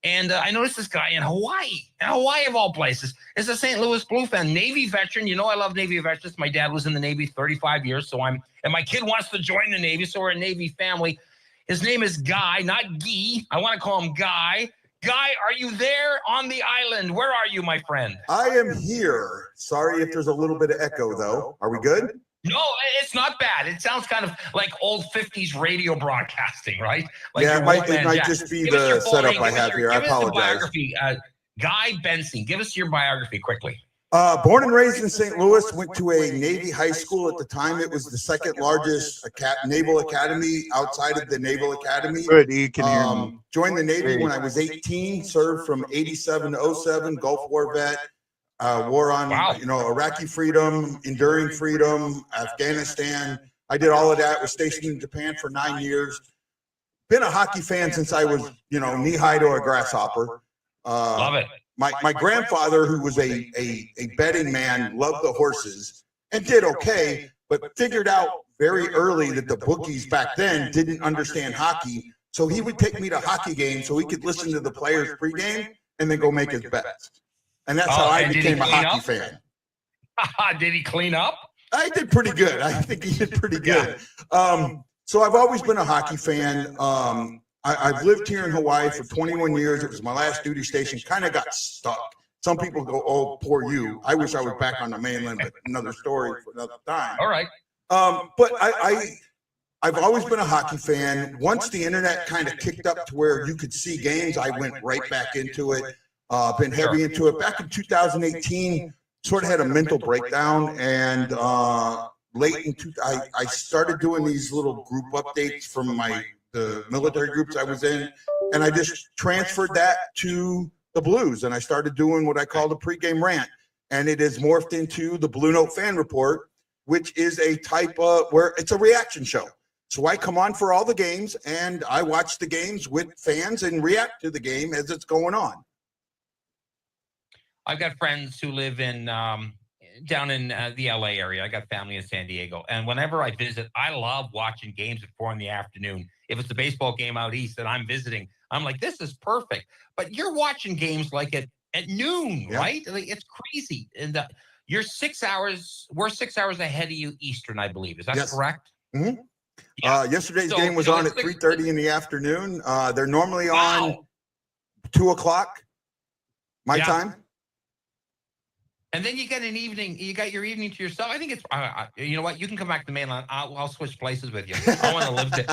And I noticed this guy in Hawaii of all places, is a St. Louis Blue fan, Navy veteran. You know I love Navy veterans. My dad was in the Navy 35 years, and my kid wants to join the Navy, so we're a Navy family. His name is Guy, not Guy. I want to call him Guy. Guy, are you there on the island? Where are you, my friend? I am here. Sorry if there's a little bit of echo, though. Are we good? No, it's not bad. It sounds kind of like old 50s radio broadcasting, right? Like yeah, it might just be the setup I have here. I apologize. Guy Benson, give us your biography quickly. Born and raised in St. Louis, went to a Navy high school. At the time, it was the second largest naval academy outside of the Naval Academy. Good, you can hear me. Joined the Navy when I was 18, served from 87 to 07, Gulf War vet. War on, Iraqi freedom, enduring freedom, Afghanistan. I did all of that. Was stationed in Japan for 9 years. Been a hockey fan since I was, knee high to a grasshopper. Love it. My grandfather, who was a betting man, loved the horses and did okay, but figured out very early that the bookies back then didn't understand hockey. So he would take me to hockey games so he could listen to the players pregame and then go make his bets. And that's how I and did he became a clean hockey up? fan. Did he clean up? I did pretty good. I think he did pretty good. So I've always been a hockey fan. I've lived here in Hawaii for 21 years. It was my last duty station. Kind of got stuck. Some people go, "Oh, poor you." I wish I was back on the mainland, but another story for another time. All right. But I've always been a hockey fan. Once the internet kind of kicked up to where you could see games, I went right back into it. Been heavy into it. Back in 2018, sort of had a mental breakdown, and I started doing these little group updates from the military groups I was in, and I just transferred that to the Blues, and I started doing what I call the pregame rant, and it has morphed into the BueNote Fan Report, which is a type of where it's a reaction show. So I come on for all the games, and I watch the games with fans and react to the game as it's going on. I've got friends who live in down in the LA area. I got family in San Diego, and whenever I visit, I love watching games at 4 p.m. If it's a baseball game out east that I'm visiting, I'm like, this is perfect. But you're watching games like at noon, right? Like, it's crazy. And you're 6 hours. We're 6 hours ahead of you Eastern, I believe. Is that correct? Mm-hmm. Yeah. Yesterday's game was on at 3:30 in the afternoon. They're normally on 2:00 my time. And then you get an evening. You got your evening to yourself. I think it's. You know what? You can come back to the mainland. I'll switch places with you. I want to live there.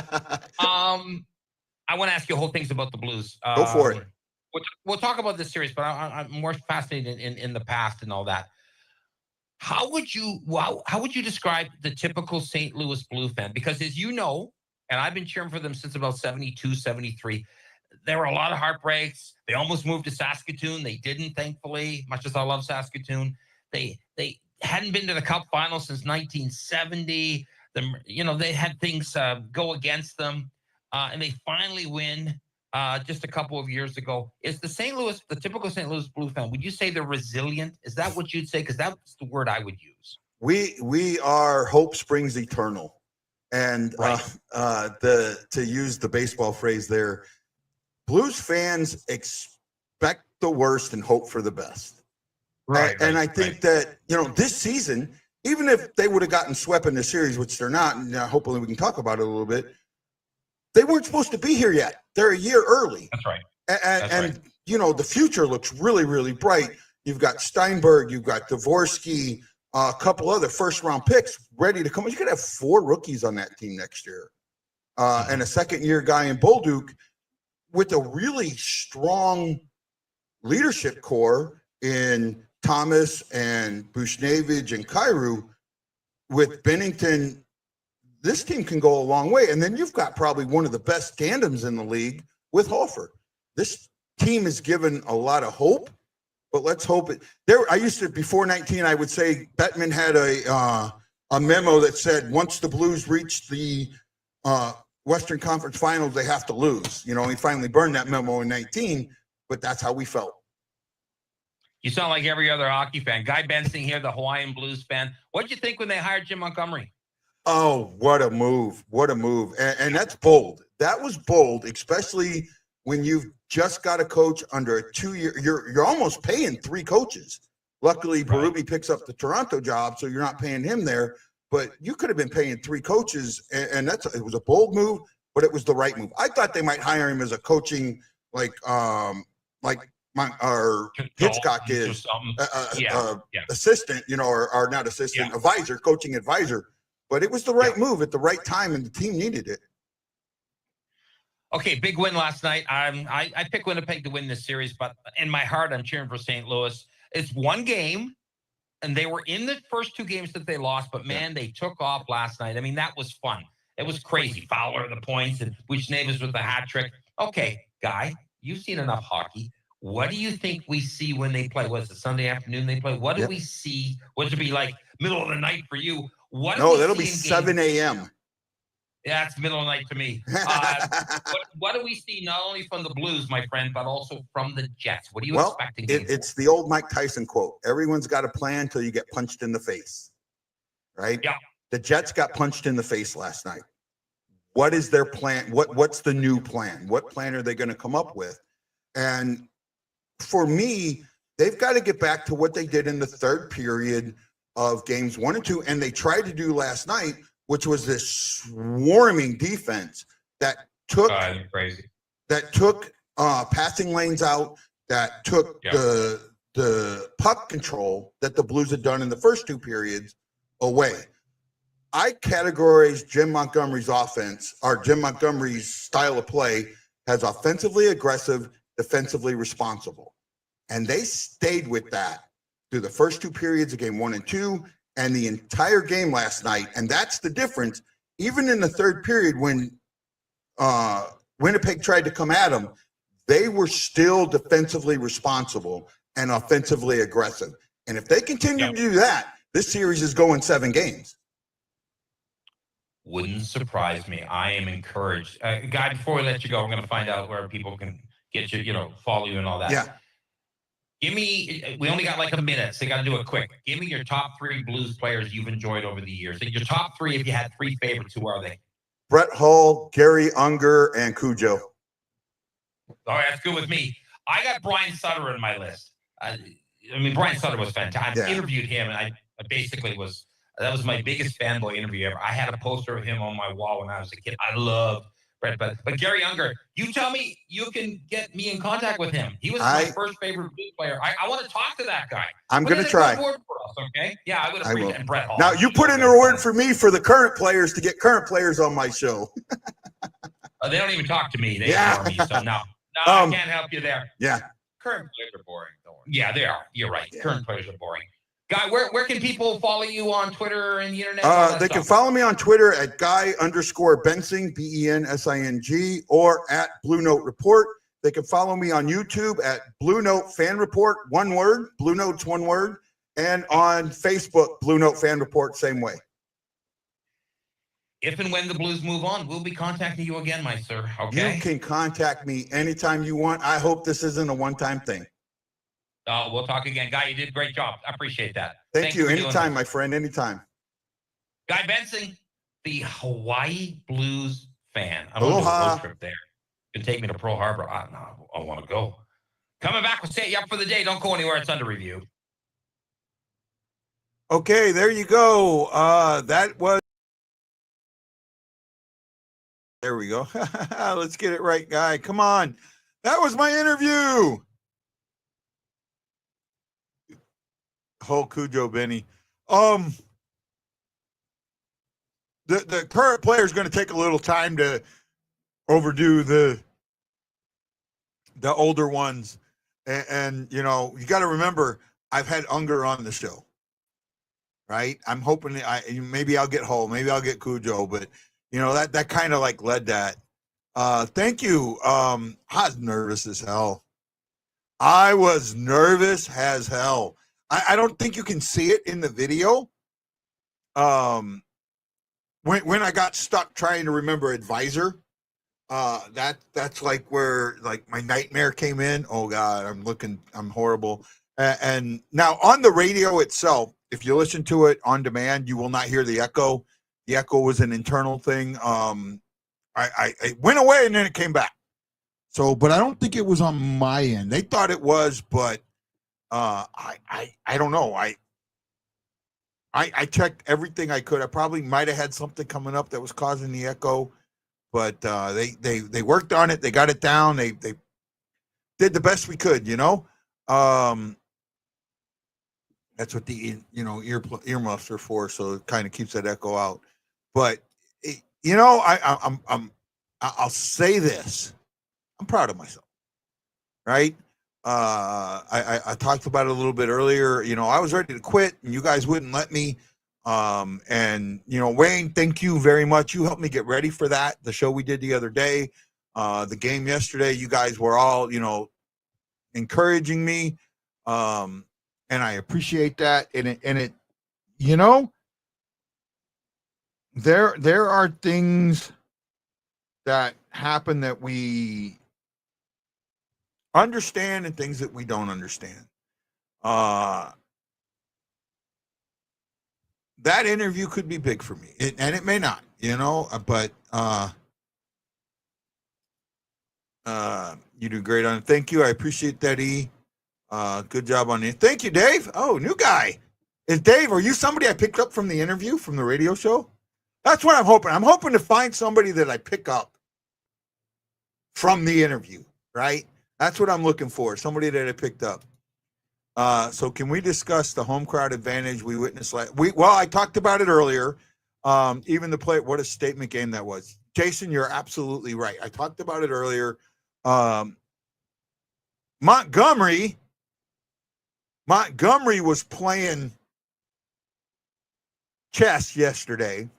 I want to ask you whole things about the Blues. Go for it. We'll talk about this series, but I'm more fascinated in the past and all that. How would you describe the typical St. Louis Blue fan? Because as you know, and I've been cheering for them since about 72, 73. There were a lot of heartbreaks. They almost moved to Saskatoon. They didn't, thankfully, much as I love Saskatoon. They hadn't been to the Cup final since 1970. They had things go against them, and they finally win just a couple of years ago. Is the typical St. Louis Blue fan, would you say they're resilient? Is that what you'd say? Because that's the word I would use. We are hope springs eternal, and to use the baseball phrase there. Blues fans expect the worst and hope for the best. And I think that, this season, even if they would have gotten swept in the series, which they're not, and hopefully we can talk about it a little bit, they weren't supposed to be here yet. They're a year early. That's right. And the future looks really, really bright. You've got Steinberg, you've got Dvorsky, a couple other first-round picks ready to come. You could have 4 rookies on that team next year, and a second-year guy in Bolduc, with a really strong leadership core in Thomas and Bushnevich and Kyrou. With Bennington, this team can go a long way. And then you've got probably one of the best tandems in the league with Hofer. This team is given a lot of hope, but let's hope it. I used to, before 19, I would say Bettman had a memo that said once the Blues reach the Western Conference Finals, they have to lose. He finally burned that memo in 19, but that's how we felt. You sound like every other hockey fan. Guy Benson here, the Hawaiian Blues fan. What did you think when they hired Jim Montgomery? Oh, what a move. What a move. And that's bold. That was bold, especially when you've just got a coach under a 2-year. You're almost paying 3 coaches. Luckily, Berube picks up the Toronto job, so you're not paying him there. But you could have been paying 3 coaches, and it was a bold move, but it was the right move. I thought they might hire him as a coaching, Hitchcock is assistant, or not assistant, advisor, coaching advisor. But it was the right move at the right time, and the team needed it. Okay, big win last night. I picked Winnipeg to win this series, but in my heart, I'm cheering for St. Louis. It's one game. And they were in the first 2 games that they lost, but man, they took off last night. I mean, that was fun. It was crazy. Fowler the points and Bushnevich with the hat trick. Okay, Guy, you've seen enough hockey. What do you think we see when they play? What's it, Sunday afternoon they play? What do we see? Would it be like middle of the night for you? That'll be 7 a.m. Yeah, it's middle of the night to me. What do we see not only from the Blues, my friend, but also from the Jets? What are you expecting? It's the old Mike Tyson quote. Everyone's got a plan until you get punched in the face, right? Yeah. The Jets got punched in the face last night. What is their plan? What's the new plan? What plan are they going to come up with? And for me, they've got to get back to what they did in the third period of games 1 and 2, and they tried to do last night, which was this swarming defense that took crazy. Passing lanes out, that took the puck control that the Blues had done in the first 2 periods away. I categorize Jim Montgomery's offense, or Jim Montgomery's style of play, as offensively aggressive, defensively responsible. And they stayed with that through the first 2 periods of game 1 and 2 and the entire game last night. And that's the difference. Even in the third period, when Winnipeg tried to come at them, they were still defensively responsible and offensively aggressive. And if they continue to do that, this series is going 7 games. Wouldn't surprise me. I am encouraged. Guy, before we let you go, we're going to find out where people can get you, follow you and all that. Yeah. Give me, we only got like a minute, so you got to do it quick. Give me your top 3 Blues players you've enjoyed over the years. Your top 3, if you had 3 favorites, who are they? Brett Hull, Gary Unger, and Cujo. All right, that's good with me. I got Brian Sutter in my list. Brian Sutter was fantastic. I interviewed him, and I basically that was my biggest fanboy interview ever. I had a poster of him on my wall when I was a kid. I loved Brett, but Gary Unger, you tell me you can get me in contact with him. He was my first favorite Blues player. I want to talk to that guy. I'm going to try. Word for us, okay? Yeah, I would appreciate it. And Brett Hall. Now, you put in a word for me for the current players to get current players on my show. They don't even talk to me. They ignore me, so no, I can't help you there. Yeah. Current players are boring. Yeah, they are. You're right. Yeah. Current players are boring. Guy, where can people follow you on Twitter and the internet? They can follow me on Twitter at Guy_Bensing, BENSING, or at BueNote Report. They can follow me on YouTube at BueNote Fan Report, one word, BlueNote's one word, and on Facebook, BueNote Fan Report, same way. If and when the Blues move on, we'll be contacting you again, my sir. Okay. You can contact me anytime you want. I hope this isn't a one-time thing. We'll talk again. Guy, you did a great job. I appreciate that. Thank you. Anytime, my friend. Anytime. Guy Bensing, the Hawaii Blues fan. I want to do a road trip there. You can take me to Pearl Harbor. I want to go. Coming back, we'll set you up for the day. Don't go anywhere. It's under review. Okay, there you go. That was. There we go. Let's get it right, Guy. Come on. That was my interview. Whole Cujo Benny. The current player is going to take a little time to overdo the older ones, and you got to remember, I've had Unger on the show, right? I'm hoping maybe I'll get Hull, maybe I'll get Cujo, but that kind of like led that. Thank you. I was nervous as hell. I was nervous as hell. I don't think you can see it in the video. When I got stuck trying to remember advisor, that's like where like my nightmare came in. Oh God, I'm horrible. And now on the radio itself, if you listen to it on demand, you will not hear the echo. The echo was an internal thing. I went away and then it came back. So, but I don't think it was on my end. They thought it was, but I don't know. I checked everything I could. I probably might have had something coming up that was causing the echo, but they worked on it. They got it down. They did the best we could. That's what the earmuffs are for, so it kind of keeps that echo out. But I'll say this: I'm proud of myself, right? I talked about it a little bit earlier. I was ready to quit, and you guys wouldn't let me. And Wayne, thank you very much. You helped me get ready for that. The show we did the other day, the game yesterday. You guys were all encouraging me, and I appreciate that. And it there are things that happen that we understand and things that we don't understand. That interview could be big for me, and it may not, but you do great on it. Thank you. I appreciate that, E. Good job on it. Thank you, Dave. Oh, new guy. Is Dave, are you somebody I picked up from the interview, from the radio show? That's what I'm hoping. I'm hoping to find somebody that I pick up from the interview, right? That's what I'm looking for, somebody that I picked up. So can we discuss the home crowd advantage we witnessed well, I talked about it earlier. Even the play, what a statement game that was. Jason, you're absolutely right. I talked about it earlier. Montgomery was playing chess yesterday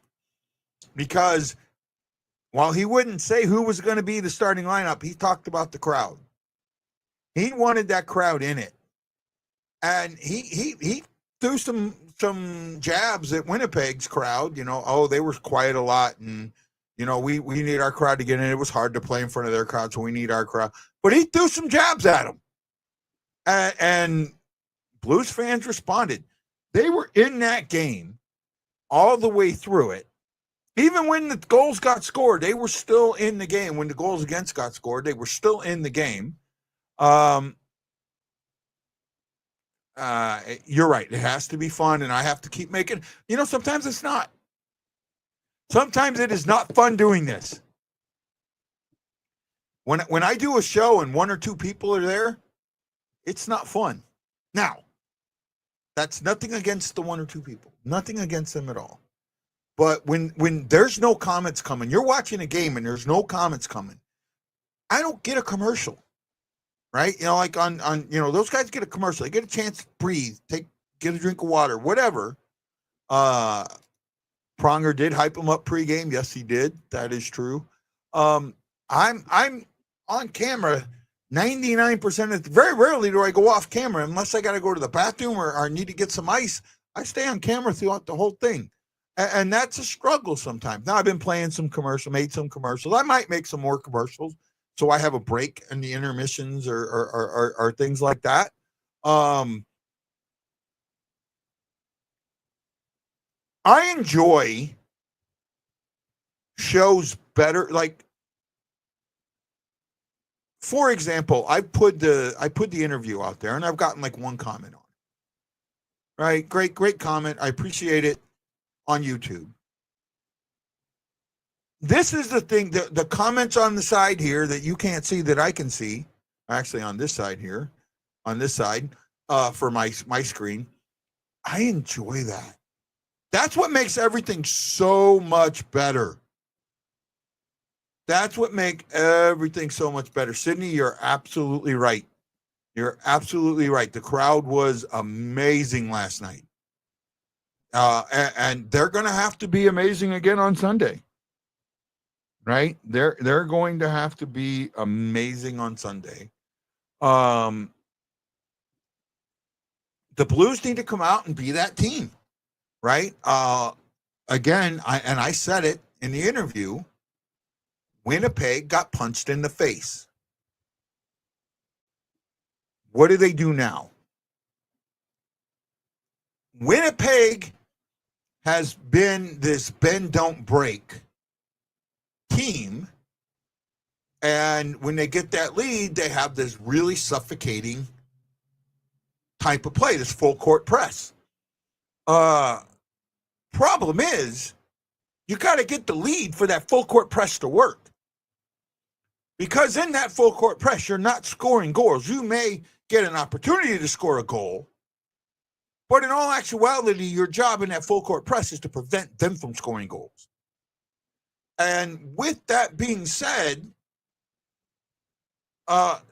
because while he wouldn't say who was going to be the starting lineup, he talked about the crowd. He wanted that crowd in it. And he threw some jabs at Winnipeg's crowd, they were quiet a lot, and we need our crowd to get in. It was hard to play in front of their crowd, so we need our crowd. But he threw some jabs at them. And Blues fans responded. They were in that game all the way through it. Even when the goals got scored, they were still in the game. When the goals against got scored, they were still in the game. You're right. It has to be fun, and I have to keep making. Sometimes it's not. Sometimes it is not fun doing this. When I do a show and one or two people are there, it's not fun. Now, that's nothing against the one or two people. Nothing against them at all. But when there's no comments coming, you're watching a game and there's no comments coming, I don't get a commercial. Right? Like on those guys get a commercial. They get a chance to breathe, get a drink of water, whatever. Pronger did hype him up pregame. Yes, he did. That is true. I'm on camera 99% of very rarely do I go off camera unless I got to go to the bathroom or need to get some ice. I stay on camera throughout the whole thing. And that's a struggle sometimes. Now I've been playing made some commercials. I might make some more commercials. So I have a break in the intermissions or things like that. I enjoy shows better. Like, for example, I put the interview out there and I've gotten like one comment on it. Right? Great comment. I appreciate it on YouTube. This is the thing, the comments on the side here that you can't see that I can see, actually on this side here, on this side, for my screen. I enjoy that. That's what makes everything so much better. That's what makes everything so much better. Sydney, you're absolutely right. You're absolutely right. The crowd was amazing last night. And they're going to have to be amazing again on Sunday. Right? They're going to have to be amazing on Sunday. The Blues need to come out and be that team, right? Again, I said it in the interview, Winnipeg got punched in the face. What do they do now? Winnipeg has been this bend, don't break team, and when they get that lead, they have this really suffocating type of play, this full court press. Problem is, you got to get the lead for that full court press to work, because in that full court press, you're not scoring goals. You may get an opportunity to score a goal, but in all actuality, your job in that full court press is to prevent them from scoring goals. And with that being said,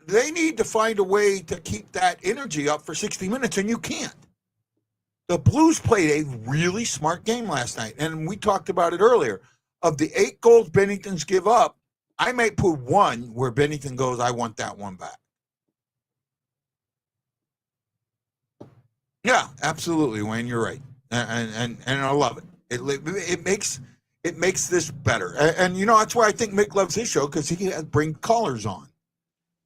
they need to find a way to keep that energy up for 60 minutes, and you can't. The Blues played a really smart game last night, and we talked about it earlier. Of the 8 goals Bennington's give up, I might put one where Bennington goes, I want that one back. Yeah, absolutely, Wayne, you're right. And I love it. It makes this better. And that's why I think Mick loves his show, because he brings callers on,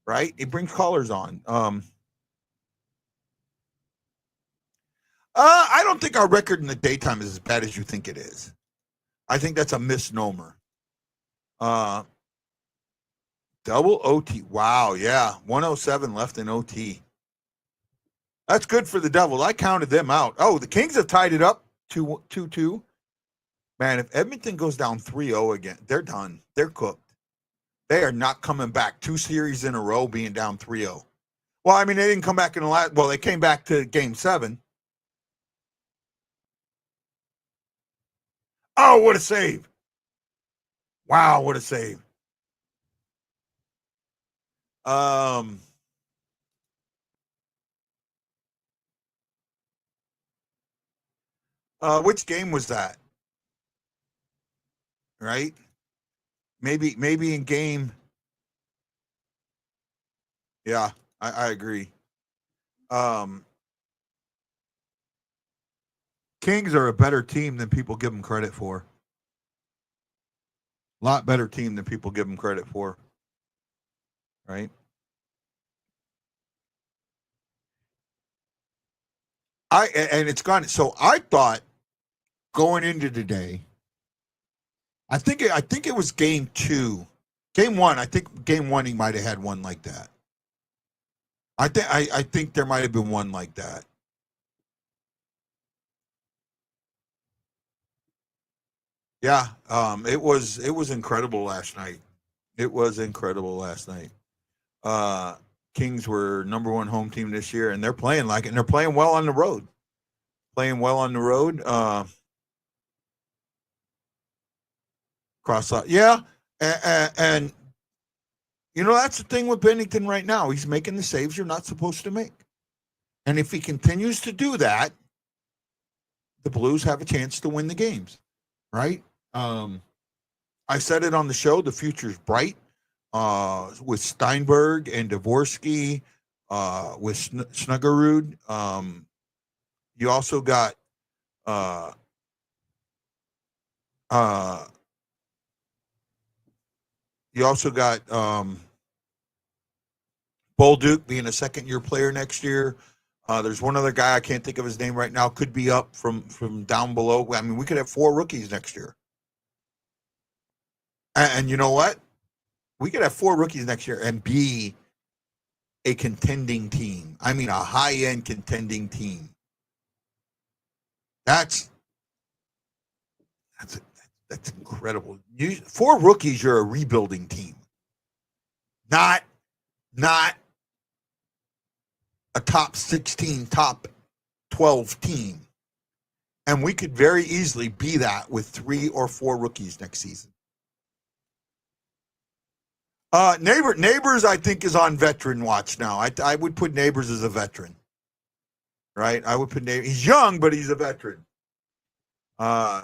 right? He brings callers on. I don't think our record in the daytime is as bad as you think it is. I think that's a misnomer. Double OT. Wow, yeah. 107 left in OT. That's good for the Devils. I counted them out. Oh, the Kings have tied it up 2-2. Man, if Edmonton goes down 3-0 again, they're done. They're cooked. They are not coming back. 2 series in a row being down 3-0. Well, I mean, they didn't come back in the last. Well, they came back to Game 7. Oh, what a save. Wow, what a save. Which game was that? Right? Maybe in game. Yeah, I agree. Kings are a better team than people give them credit for. A lot better team than people give them credit for. Right? And it's gone. So I thought going into today, I think it was game 2. Game 1, I think game 1 he might have had one like that. I think there might have been one like that. Yeah, it was incredible last night. It was incredible last night. Kings were number 1 home team this year, and they're playing like it, and they're playing well on the road. Cross out, yeah, and you know that's the thing with Bennington right now. He's making the saves you're not supposed to make, and if he continues to do that, the Blues have a chance to win the games. Right? I said it on the show. The future's bright. With Steinberg and Dvorsky, with Snuggerud. You also got Bolduc being a second-year player next year. There's one other guy, I can't think of his name right now, could be up from down below. I mean, we could have 4 rookies next year. And you know what? We could have 4 rookies next year and be a contending team. I mean, a high-end contending team. That's incredible. 4 rookies, you're a rebuilding team. Not a top 16, top 12 team. And we could very easily be that with 3 or 4 rookies next season. Neighbors, I think, is on veteran watch now. I would put Neighbors as a veteran. Right? I would put Neighbors. He's young, but he's a veteran.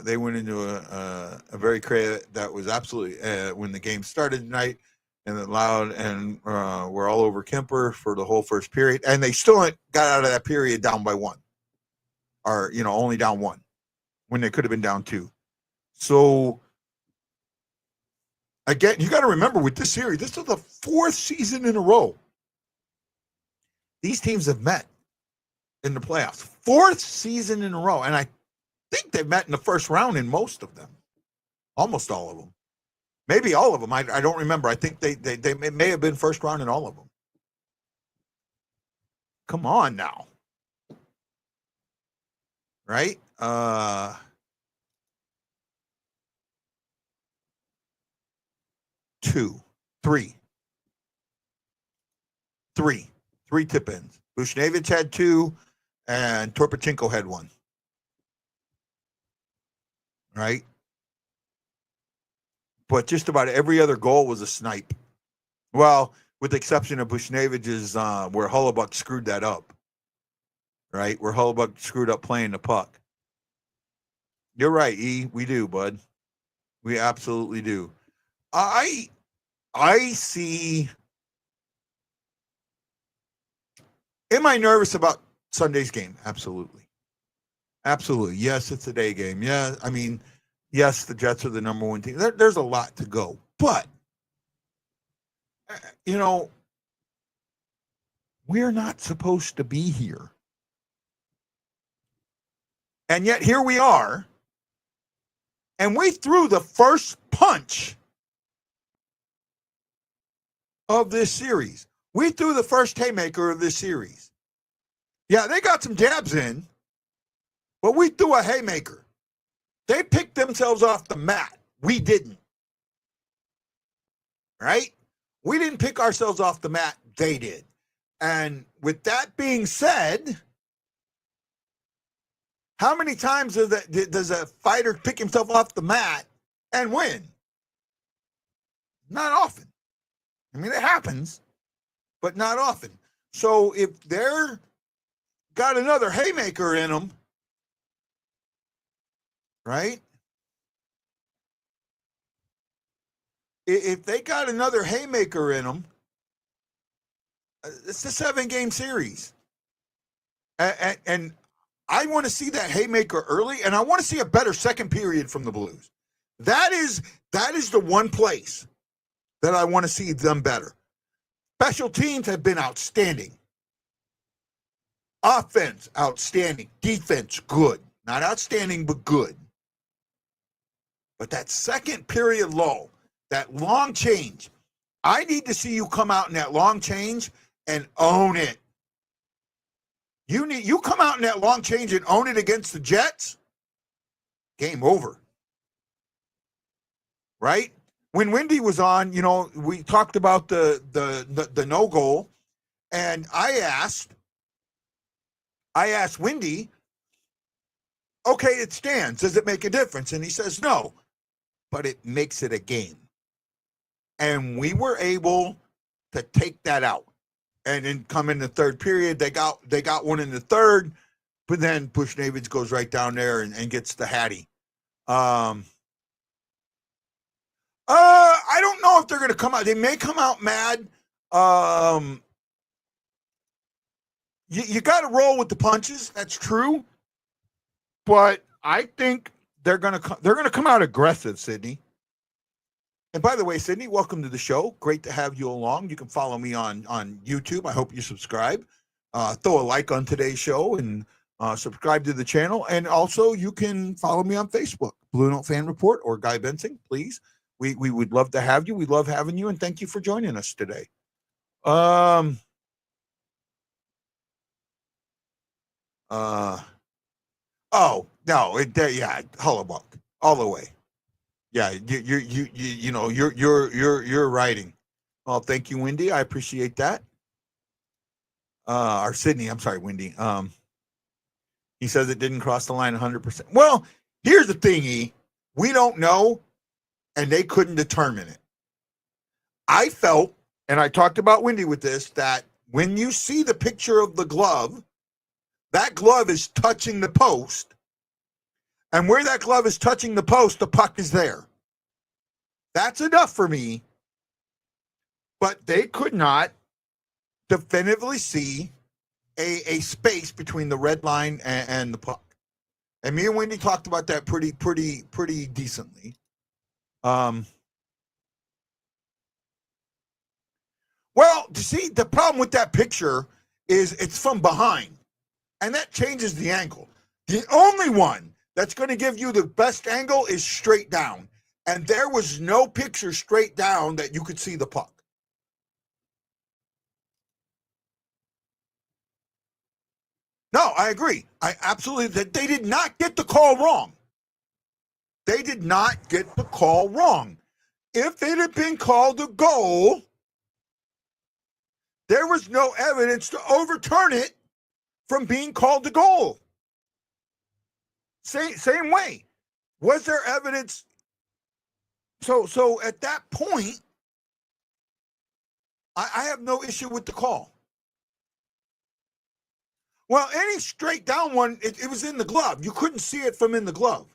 They went into a very creative, that was absolutely, when the game started tonight, and it loud, and we're all over Kemper for the whole first period. And they still got out of that period down by 1. Or, only down 1 when they could have been down 2. So, again, you got to remember with this series, this is the 4th season in a row these teams have met in the playoffs. 4th season in a row. And I think they've met in the first round in most of them. Almost all of them. Maybe all of them. I don't remember. I think they may have been first round in all of them. Come on now. Right? 2, 3. 3 tip ins. Buchnevich had 2, and Torpachenko had 1. Right? But just about every other goal was a snipe. Well, with the exception of Buchnevich's, where Hullebuck screwed that up. Right? Where Hullebuck screwed up playing the puck. You're right, E. We do, bud. We absolutely do. I see. Am I nervous about Sunday's game? Absolutely. Absolutely. Yes, it's a day game. Yeah, I mean, yes, the Jets are the number 1 team. There's a lot to go. But, we're not supposed to be here. And yet here we are. And we threw the first punch of this series. We threw the first haymaker of this series. Yeah, they got some jabs in, but we threw a haymaker. They picked themselves off the mat. We didn't. Right? We didn't pick ourselves off the mat. They did. And with that being said, how many times does a fighter pick himself off the mat and win? Not often. I mean, it happens, but not often. So if they're got another haymaker in them, right? If they got another haymaker in them, it's a 7-game series. And I want to see that haymaker early, and I want to see a better second period from the Blues. That is the one place that I want to see them better. Special teams have been outstanding. Offense, outstanding. Defense, good. Not outstanding, but good. But that second period lull, that long change, I need to see you come out in that long change and own it. You come out in that long change and own it against the Jets, game over. Right? When Wendy was on, we talked about the no goal, and I asked Wendy, okay, it stands. Does it make a difference? And he says no, but it makes it a game. And we were able to take that out. And then come in the third period, they got one in the third, but then Bushnavids goes right down there and gets the Hattie. I don't know if they're going to come out. They may come out mad. You got to roll with the punches. That's true, but I think they're going to come out aggressive, Sydney. And by the way, Sydney, welcome to the show. Great to have you along. You can follow me on YouTube. I hope you subscribe. Throw a like on today's show and subscribe to the channel. And also, you can follow me on Facebook, BueNote Fan Report or Guy Bensing, please. We would love to have you. We love having you, and thank you for joining us today. Oh, no, Hullabuck all the way. Yeah, you're writing. Well, thank you, Wendy. I appreciate that. Or Sydney, I'm sorry, Wendy. He says it didn't cross the line 100%. Well, here's the thing, E. We don't know, and they couldn't determine it. I felt, and I talked about Wendy with this, that when you see the picture of the glove, that glove is touching the post. And where that glove is touching the post, the puck is there. That's enough for me. But they could not definitively see a space between the red line and the puck. And me and Wendy talked about that pretty decently. Well, you see, the problem with that picture is it's from behind. And that changes the angle. The only one that's going to give you the best angle is straight down. And there was no picture straight down that you could see the puck. No, I agree. I absolutely, that they did not get the call wrong. They did not get the call wrong. If it had been called a goal, there was no evidence to overturn it from being called a goal. Same way. Was there evidence? So at that point, I have no issue with the call. Well, any straight down one, it was in the glove. You couldn't see it from in the glove.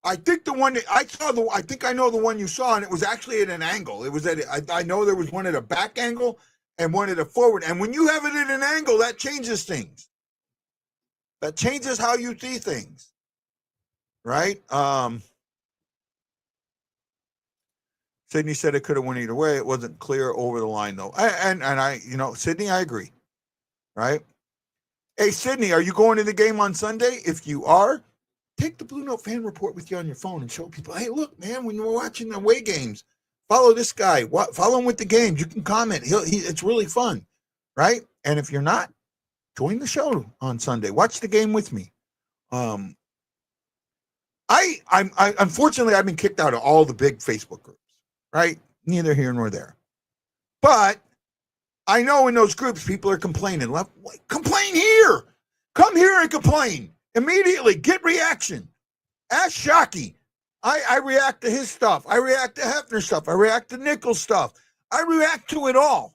I think the one that I saw, I think I know the one you saw, and it was actually at an angle. It was I know there was one at a back angle and one at a forward. And when you have it at an angle, that changes things. That changes how you see things. Right? Sydney said it could have went either way. It wasn't clear over the line, though. And I, Sydney, I agree. Right? Hey, Sydney, are you going to the game on Sunday? If you are, take the BueNote Fan Report with you on your phone and show people, hey, look, man, when you're watching the away games, follow this guy. Follow him with the games. You can comment. It's really fun. Right? And if you're not, join the show on Sunday. Watch the game with me. I'm unfortunately I've been kicked out of all the big Facebook groups, right? Neither here nor there. But I know in those groups people are complaining. Complain here. Come here and complain immediately. Get reaction. Ask Shockey. I react to his stuff. I react to Hefner stuff. I react to Nichols stuff. I react to it all.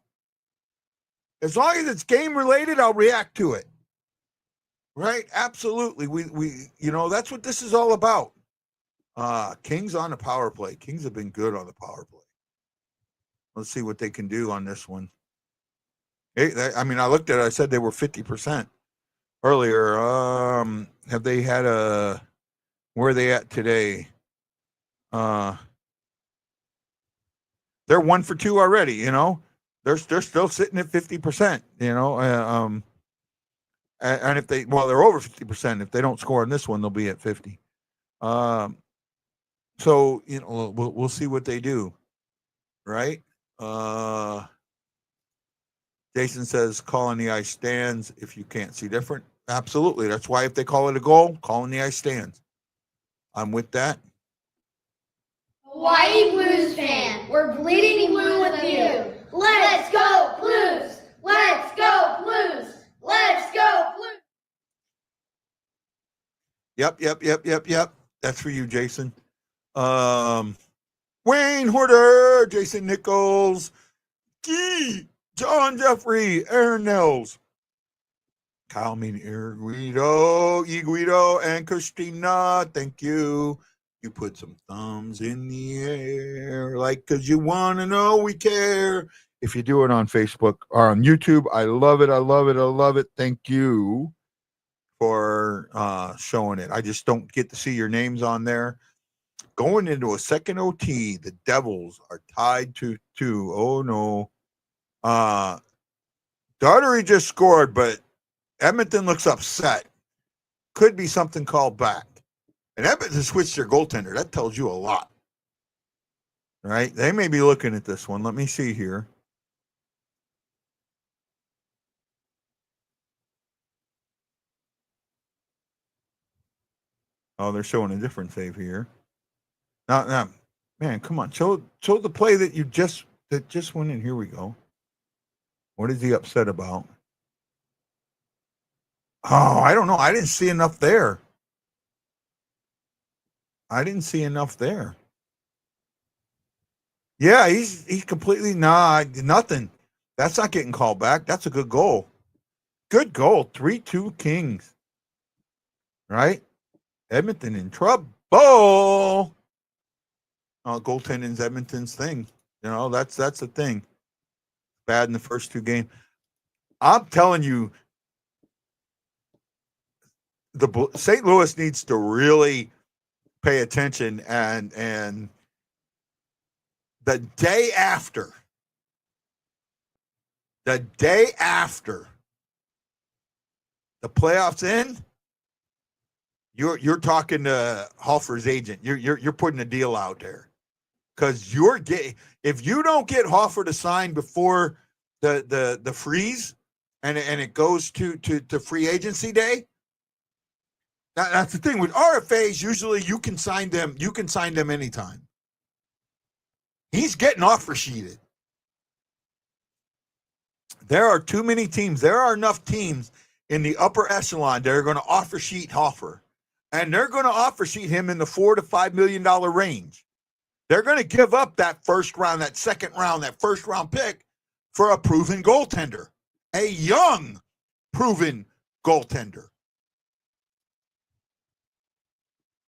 As long as it's game related, I'll react to it. Right? Absolutely. We that's what this is all about. Kings on the power play. Kings have been good on the power play. Let's see what they can do on this one. I looked at it. I said they were 50% earlier. Have they had where are they at today? They're 1 for 2 already, They're still sitting at 50%, and if they're over 50%. If they don't score on this one, they'll be at 50. So we'll see what they do, right? Jason says, call on the ice stands if you can't see different. Absolutely. That's why if they call it a goal, call on the ice stands. I'm with that. Hawaii Blues fan, we're bleeding blue with you. Let's go Blues! Let's go Blues! Let's go Blues! Yep. That's for you, Jason. Wayne Horder, Jason Nichols, John Jeffrey, Aaron Nels, Kyle Guido, and Christina. Thank you. You put some thumbs in the air, because you want to know we care. If you do it on Facebook or on YouTube, I love it. Thank you for showing it. I just don't get to see your names on there. Going into a second OT, the Devils are tied to 2. Oh, no. Daughtery just scored, but Edmonton looks upset. Could be something called back. And Edmonton switched their goaltender. That tells you a lot. Right? They may be looking at this one. Let me see here. Oh, they're showing a different save here. Now, man, come on. Show the play that just went in. Here we go. What is he upset about? Oh, I don't know. I didn't see enough there. Yeah, he's completely nothing. That's not getting called back. That's a good goal. Good goal. 3-2 Kings. Right? Edmonton in trouble. Goaltending's Edmonton's thing. That's the thing. Bad in the first 2 games. I'm telling you, the St. Louis needs to really pay attention, and the day after the playoffs end, you're talking to Hoffer's agent. You're putting a deal out there, because if you don't get Hoffer to sign before the freeze and it goes to free agency day. That's the thing with RFAs. Usually you can sign them anytime. He's getting offer sheeted. There are too many teams. There are enough teams in the upper echelon that are going to offer sheet Hoffer. And they're going to offer sheet him in the $4 to $5 million range. They're going to give up that first round, that second round, that first round pick for a proven goaltender. A young, proven goaltender.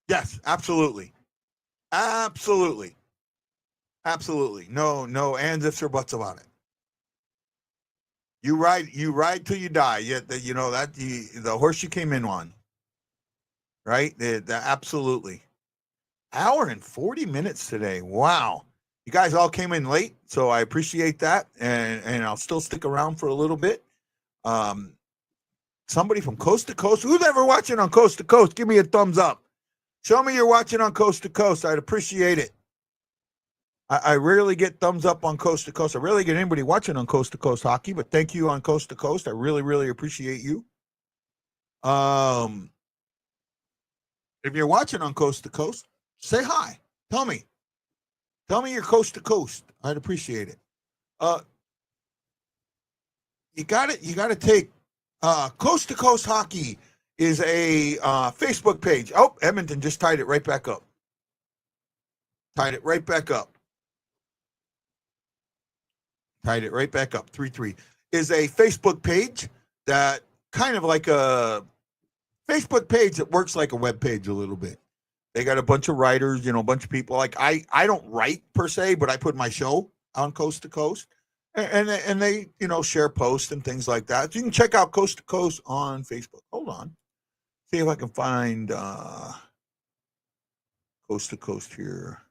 Yes, absolutely. Absolutely. No ands, ifs, or buts about it. You ride till you die. The horse you came in on. Right? Absolutely. Hour and 40 minutes today. Wow. You guys all came in late, so I appreciate that. And I'll still stick around for a little bit. Somebody from coast to coast. Who's ever watching on coast to coast? Give me a thumbs up. Show me you're watching on coast to coast. I'd appreciate it. I rarely get thumbs up on Coast to Coast. I rarely get anybody watching on Coast to Coast Hockey, but thank you on Coast to Coast. I really, really appreciate you. If you're watching on Coast to Coast, say hi. Tell me you're Coast to Coast. I'd appreciate it. You got to take Coast to Coast Hockey is a Facebook page. Oh, Edmonton just tied it right back up. Tied it right back up. 3-3. Is a Facebook page that kind of like a Facebook page that works like a web page a little bit. They got a bunch of writers, a bunch of people. Like I don't write per se, but I put my show on Coast to Coast, and they share posts and things like that. So you can check out Coast to Coast on Facebook. Hold on, see if I can find Coast to Coast here.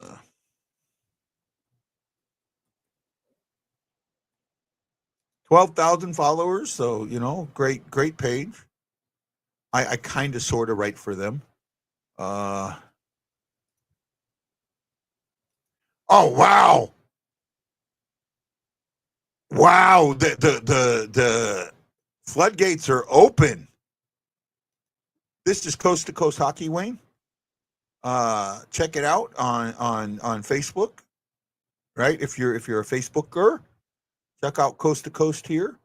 Uh, 12,000 followers, so great page. I kind of sort of write for them. Oh wow, the floodgates are open. This is Coast to Coast Hockey, Wayne. Check it out on Facebook, right? If you're a Facebooker, check out Coast to Coast here.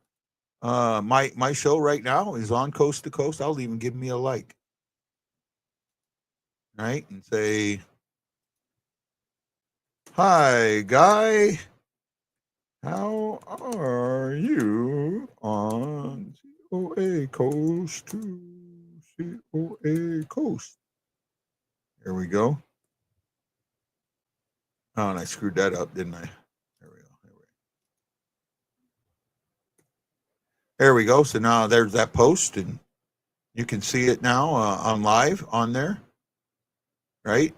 My show right now is on Coast to Coast. I'll even give me a like, right? And say, hi, guy. How are you on COA Coast to COA Coast? There we go. Oh, and I screwed that up, didn't I? There we go. So now there's that post, and you can see it now on live on there, right?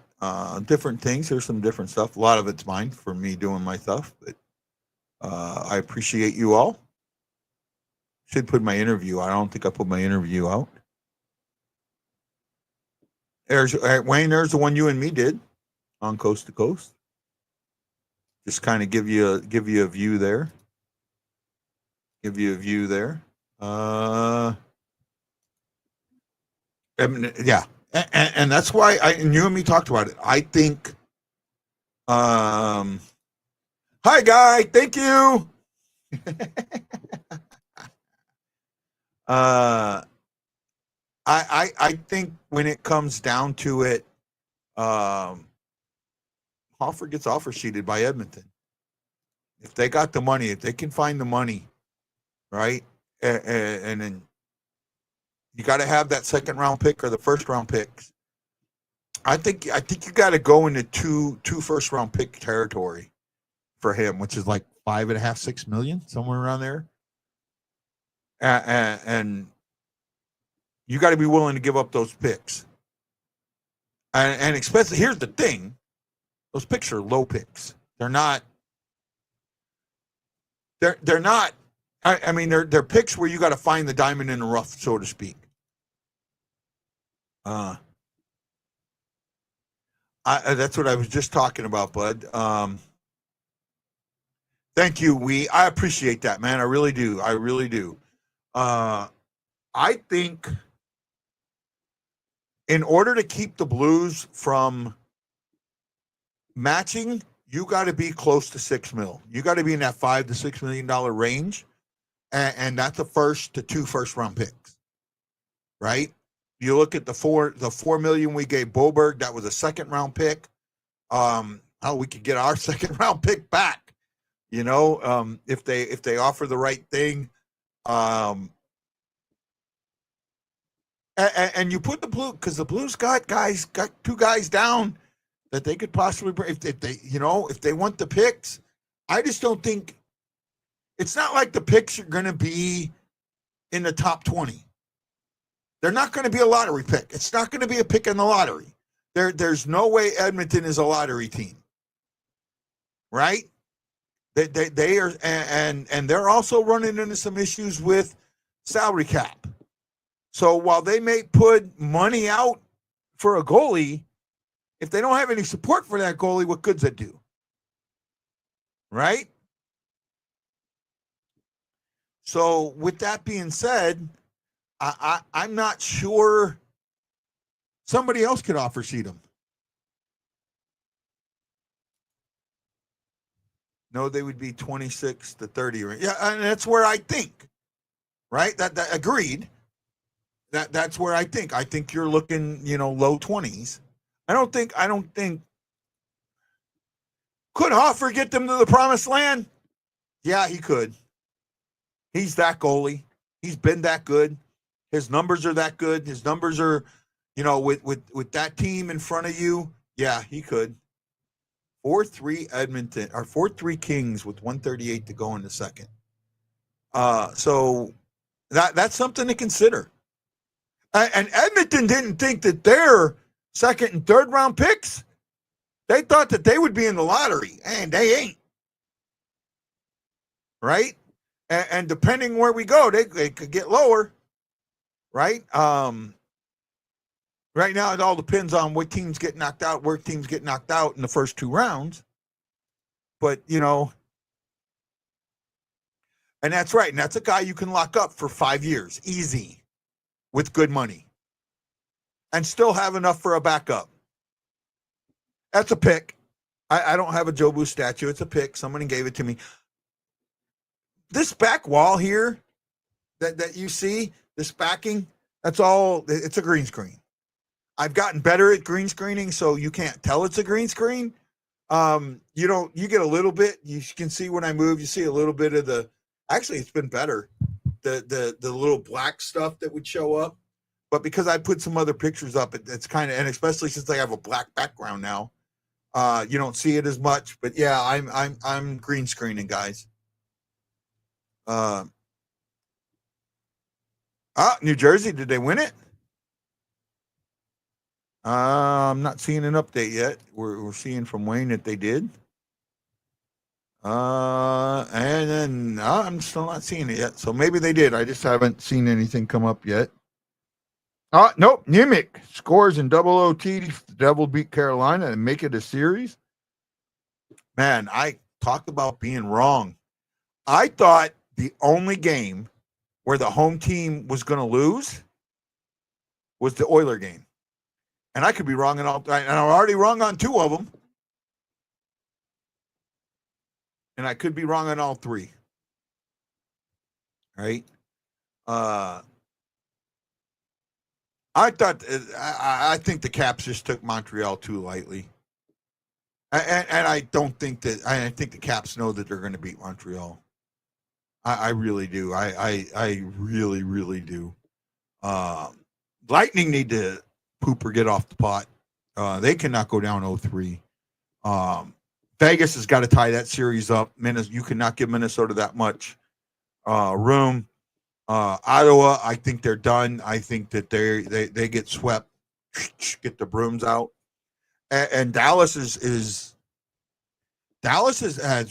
Different things. There's some different stuff. A lot of it's mine for me doing my stuff, but I appreciate you all. Should put my interview. I don't think I put my interview out. There's Wayne. There's the one you and me did on Coast to Coast. Just kind of give you a view there. Yeah, and that's why and you and me talked about it. I think. Hi, guy. Thank you. I think when it comes down to it, Hoffer gets offer sheeted by Edmonton. If they got the money, if they can find the money, right, and then you got to have that second round pick or the first round picks. I think you got to go into two first round pick territory for him, which is like $5.5 $6 million, somewhere around there. And you got to be willing to give up those picks. And especially, here's the thing: those picks are low picks. They're not. They're not. I mean, they're picks where you got to find the diamond in the rough, so to speak. That's what I was just talking about, bud. Thank you, I appreciate that, man. I really do. I think in order to keep the Blues from matching, you got to be close to $6 million. You got to be in that $5 to $6 million range, and that's the first to 2 first-round picks, right? You look at the $4 million we gave Boberg. That was a second-round pick. We could get our second-round pick back, if they offer the right thing. And you put the Blues, because the Blues got 2 guys down that they could possibly bring if they want the picks. I just don't think it's not like the picks are going to be in the top 20. They're not going to be a lottery pick. It's not going to be a pick in the lottery. There's no way Edmonton is a lottery team, right? They are, and they're also running into some issues with salary cap. So while they may put money out for a goalie, if they don't have any support for that goalie, what good's it do? Right? So with that being said, I'm not sure somebody else could offer Cheatham. No, they would be 26 to 30. Yeah, and that's where I think. Right? That agreed. That's where I think. I think you're looking, low 20s. I don't think could Hoffer get them to the promised land? Yeah, he could. He's that goalie. He's been that good. His numbers are that good. His numbers are, with that team in front of you. Yeah, he could. 4-3 Edmonton, or 4-3 Kings with 138 to go in the second. So that's something to consider. And Edmonton didn't think that their second and third round picks, they thought that they would be in the lottery, and they ain't. Right? And depending where we go, they could get lower. Right? Right now, it all depends on what teams get knocked out, where teams get knocked out in the first two rounds. But, and that's right. And that's a guy you can lock up for 5 years, easy, with good money, and still have enough for a backup. That's a pick. I don't have a Jobu statue. It's a pick. Somebody gave it to me. This back wall here that you see, this backing, that's all, it's a green screen. I've gotten better at green screening, so you can't tell it's a green screen. You get a little bit, you can see when I move, you see a little bit of actually it's been better. The little black stuff that would show up. But because I put some other pictures up, it's kind of, and especially since I have a black background now, you don't see it as much. But yeah, I'm green screening, guys. New Jersey, did they win it? I'm not seeing an update yet. We're seeing from Wayne that they did. And then I'm still not seeing it yet. So maybe they did. I just haven't seen anything come up yet. Nope. Nimick scores in double OT. The Devils beat Carolina and make it a series. Man, I talked about being wrong. I thought the only game where the home team was going to lose was the Oiler game. And I could be wrong in all, and I'm already wrong on two of them. And I could be wrong on all three. Right? I think the Caps just took Montreal too lightly. And I don't think that, I think the Caps know that they're going to beat Montreal. I really do. I really, really do. Lightning need to poop or get off the pot. They cannot go down 0-3. Vegas has got to tie that series up. You cannot give Minnesota that much room. Ottawa, I think they're done. I think that they get swept, get the brooms out. And Dallas has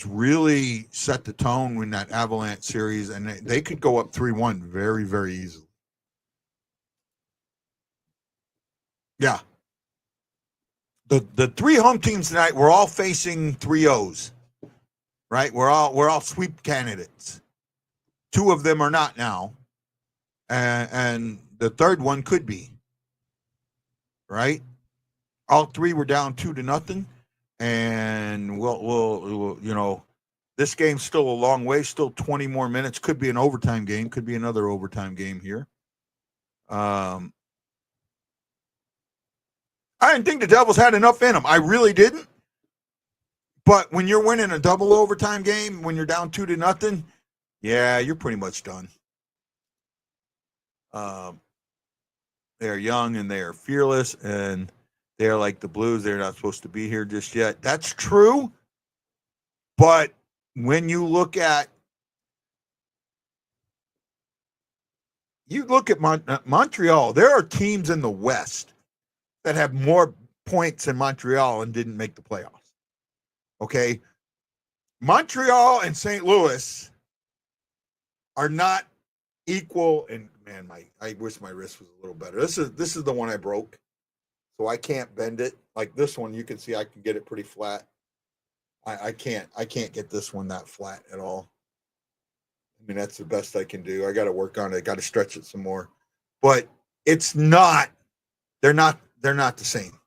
really set the tone in that Avalanche series, and they could go up 3-1 very, very easily. Yeah. The three home teams tonight, we're all facing 3-0s, right? We're all sweep candidates. Two of them are not now, and the third one could be, right? All three were down 2-0, and we'll this game's still a long way, still 20 more minutes. Could be an overtime game, could be another overtime game here. I didn't think the Devils had enough in them. I really didn't. But when you're winning a double overtime game, when you're down 2-0, yeah, you're pretty much done. They're young and they are fearless, and they're like the Blues. They're not supposed to be here just yet. That's true. But when you look at Montreal, there are teams in the West that have more points than Montreal and didn't make the playoffs. Okay? Montreal and St. Louis are not equal. And man, I wish my wrist was a little better. This is the one I broke, so I can't bend it like this one. You can see I can get it pretty flat. I can't get this one that flat at all. I mean, that's the best I can do. I got to work on it. I got to stretch it some more, but it's not. They're not the same,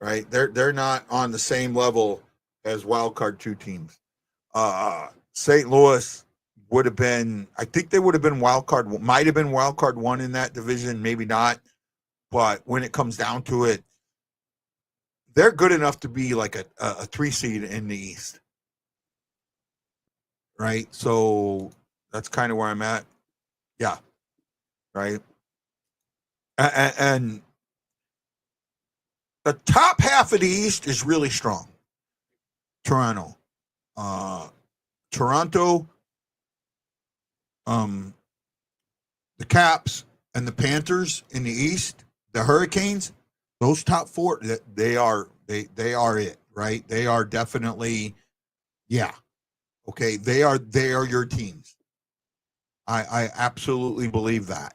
right? They're not on the same level as wild card 2 teams. St. Louis would have been. I think they would have been wild card. Might have been wild card 1 in that division. Maybe not. But when it comes down to it, they're good enough to be like a 3 seed in the East. Right? So that's kind of where I'm at. Yeah. Right? And the top half of the East is really strong. Toronto. Toronto, the Caps and the Panthers in the East, the Hurricanes, those top 4, they are it, right? They are definitely, yeah. Okay, they are your teams. I absolutely believe that.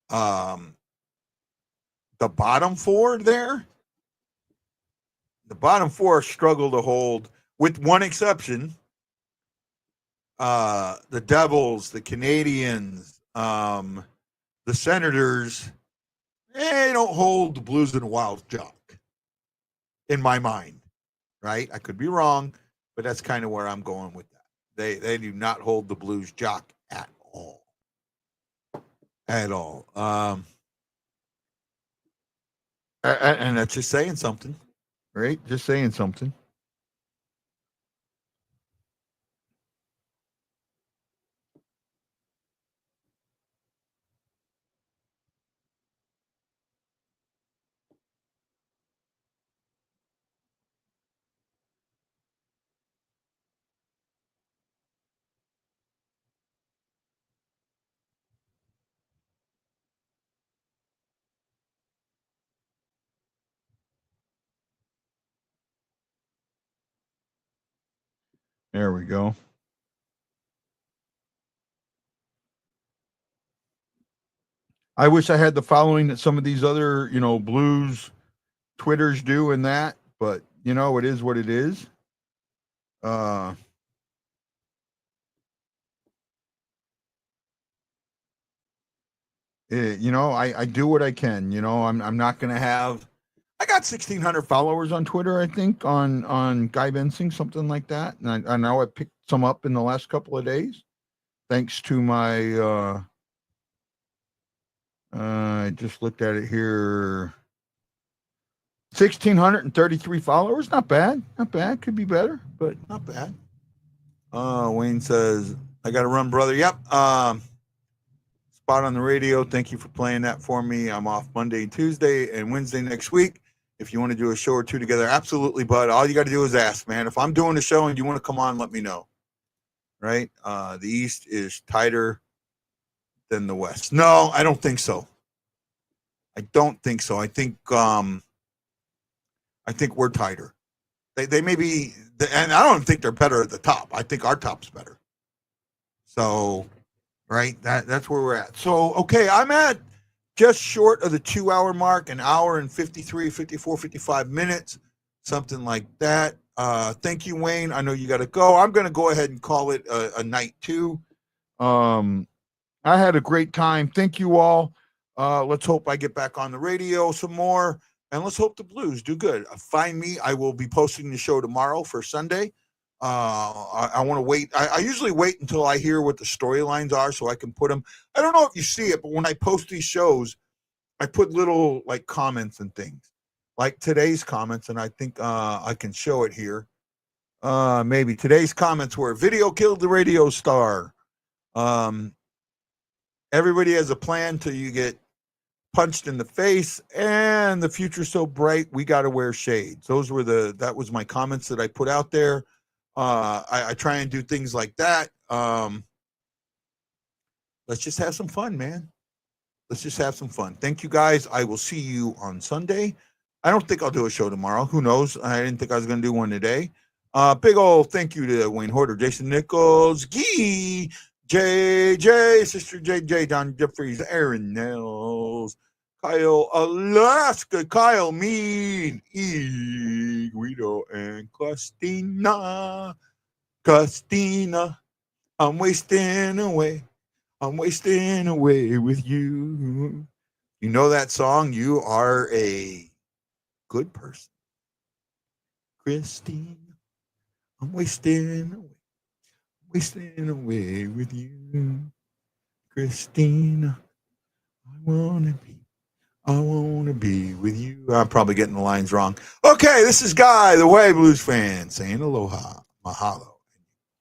The bottom 4 there, the bottom 4 struggle to hold, with one exception. The Devils, the Canadians, the Senators, they don't hold the Blues and the Wild jock, in my mind, right? I could be wrong, but that's kind of where I'm going with that. They do not hold the Blues jock at all. At all. And that's just saying something, right? Just saying something. There we go. I wish I had the following that some of these other, Blues Twitters do and that, but it is what it is. I do what I can. I'm not gonna have. I got 1,600 followers on Twitter, I think, on Guy Bensing, something like that. And I know I picked some up in the last couple of days, thanks to my. I just looked at it here. 1,633 followers. Not bad. Not bad. Could be better, but not bad. Wayne says, I got to run, brother. Yep. Spot on the radio. Thank you for playing that for me. I'm off Monday, Tuesday, and Wednesday next week. If you want to do a show or 2 together, absolutely, bud. All you got to do is ask, man. If I'm doing a show and you want to come on, let me know. Right? The East is tighter than the West. No, I don't think so. I don't think so. I think we're tighter. They may be, and I don't think they're better at the top. I think our top's better. So, right, that's where we're at. So, okay, I'm at just short of the 2-hour mark, an hour and 53, 54, 55 minutes, something like that. Thank you, Wayne. I know you got to go. I'm going to go ahead and call it a night too. I had a great time. Thank you all. Let's hope I get back on the radio some more, and let's hope the Blues do good. Find me. I will be posting the show tomorrow for Sunday. I want to wait. I usually wait until I hear what the storylines are so I can put them. I don't know if you see it, but when I post these shows, I put little like comments and things, like today's comments, and I think I can show it here. Maybe today's comments were video killed the radio star. Everybody has a plan till you get punched in the face, and the future's so bright we got to wear shades. That was my comments that I put out there. I try and do things like that. Let's just have some fun, man. Let's just have some fun. Thank you, guys. I will see you on Sunday. I don't think I'll do a show tomorrow. Who knows? I didn't think I was going to do one today. Big old thank you to Wayne Horder, Jason Nichols, Gee, JJ, Sister JJ, Don Jeffries, Aaron Nels, Kyle Alaska, Kyle Mead, E. Guido, and Christina. Christina, I'm wasting away. I'm wasting away with you. You know that song? You are a good person. Christina, I'm wasting away with you. Christina, I wanna be with you. I'm probably getting the lines wrong. Okay, this is Guy, the Way Blues fan, saying aloha, mahalo.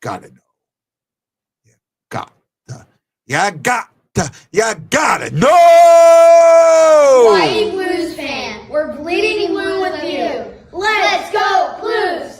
Gotta know. You gotta know. Hawaii Blues fan, we're bleeding blue with you. Let's go Blues!